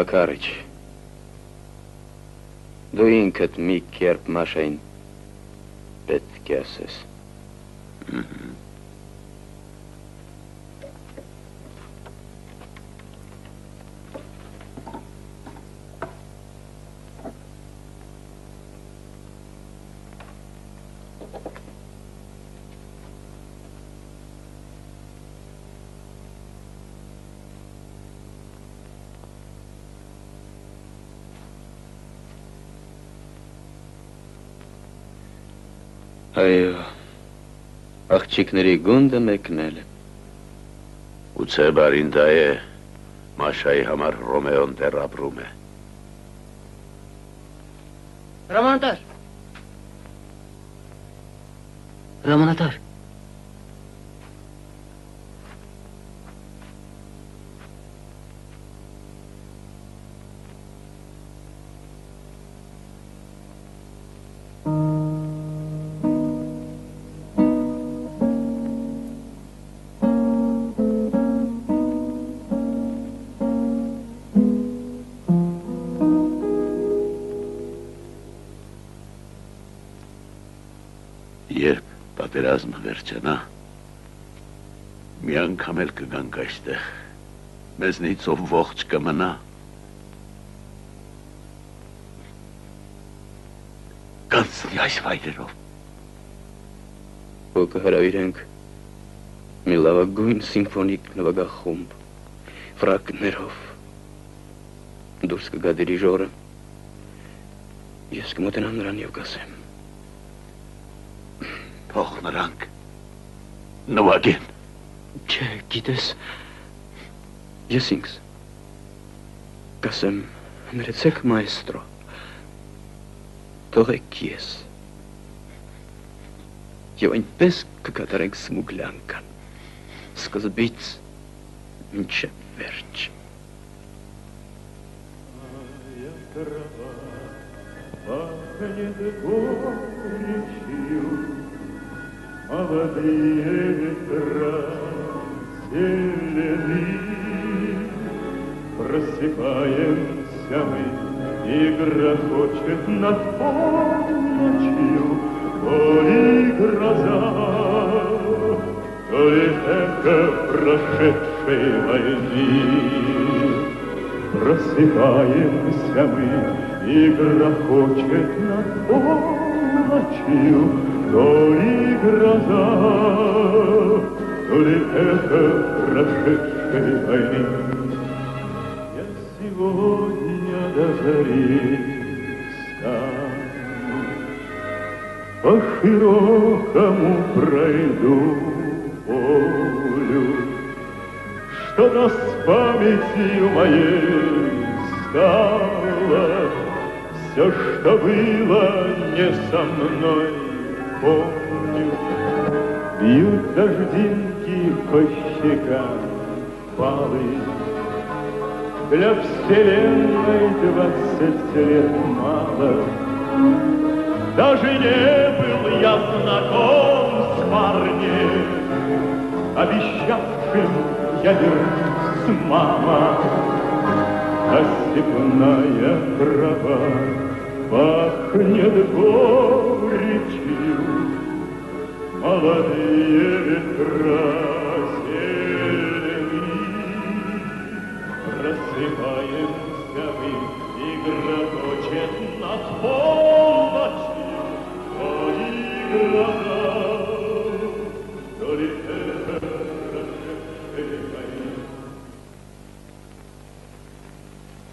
Մակարիչ, դու ինքդ մի կերպ Մաշային պետք է ասես։ Այո, աղջիկների գունդը մեկնել է։ Ուծե բարին դա է, Մաշայի համար Ռոմեոն դեռ ապրում է։ Հրամանատար։ Հրամանատար։ Երբ պատերազմը վերջանա, մի անգամ էլ կգանք այստեղ, մեզնից ով ողջ կմնա, կանցնի այս վայրերով։ Ու կհրավիրենք մի լավագույն սիմֆոնիկ նվագախումբ, ֆրակներով, դուրս կգա դիրիժորը, Ես կմոտենամ նրան եւ կասեմ. Թող նրանք նվագեն։ Չէ, գիտես, ես ինքս կասեմ, ներեցեք մայստրո, թողեք ես, եւ այնպես կկատարենք Սմուգլյանքան, սկզբից մինչև վերջ։ Пахнет горечью, молодые ветра зелени. Просыпаемся мы, и грохочет над полночью то ли гроза, то ли эхо прошедшей войны. Просыпаемся мы, и грохочет над полночью то ли гроза, то ли эхо прошедшей войны. Я сегодня до зари встану, по широкому пройду полю, что-то с памятью моей стало. Все, что было не со мной, помню. Бьют дождинки по щекам палы. Для вселенной 20 лет мало. Даже не был я знаком с парнем, обещавшим я вернусь, мама. А степная трава пахнет горечью, молодые ветра зелени. Просыпай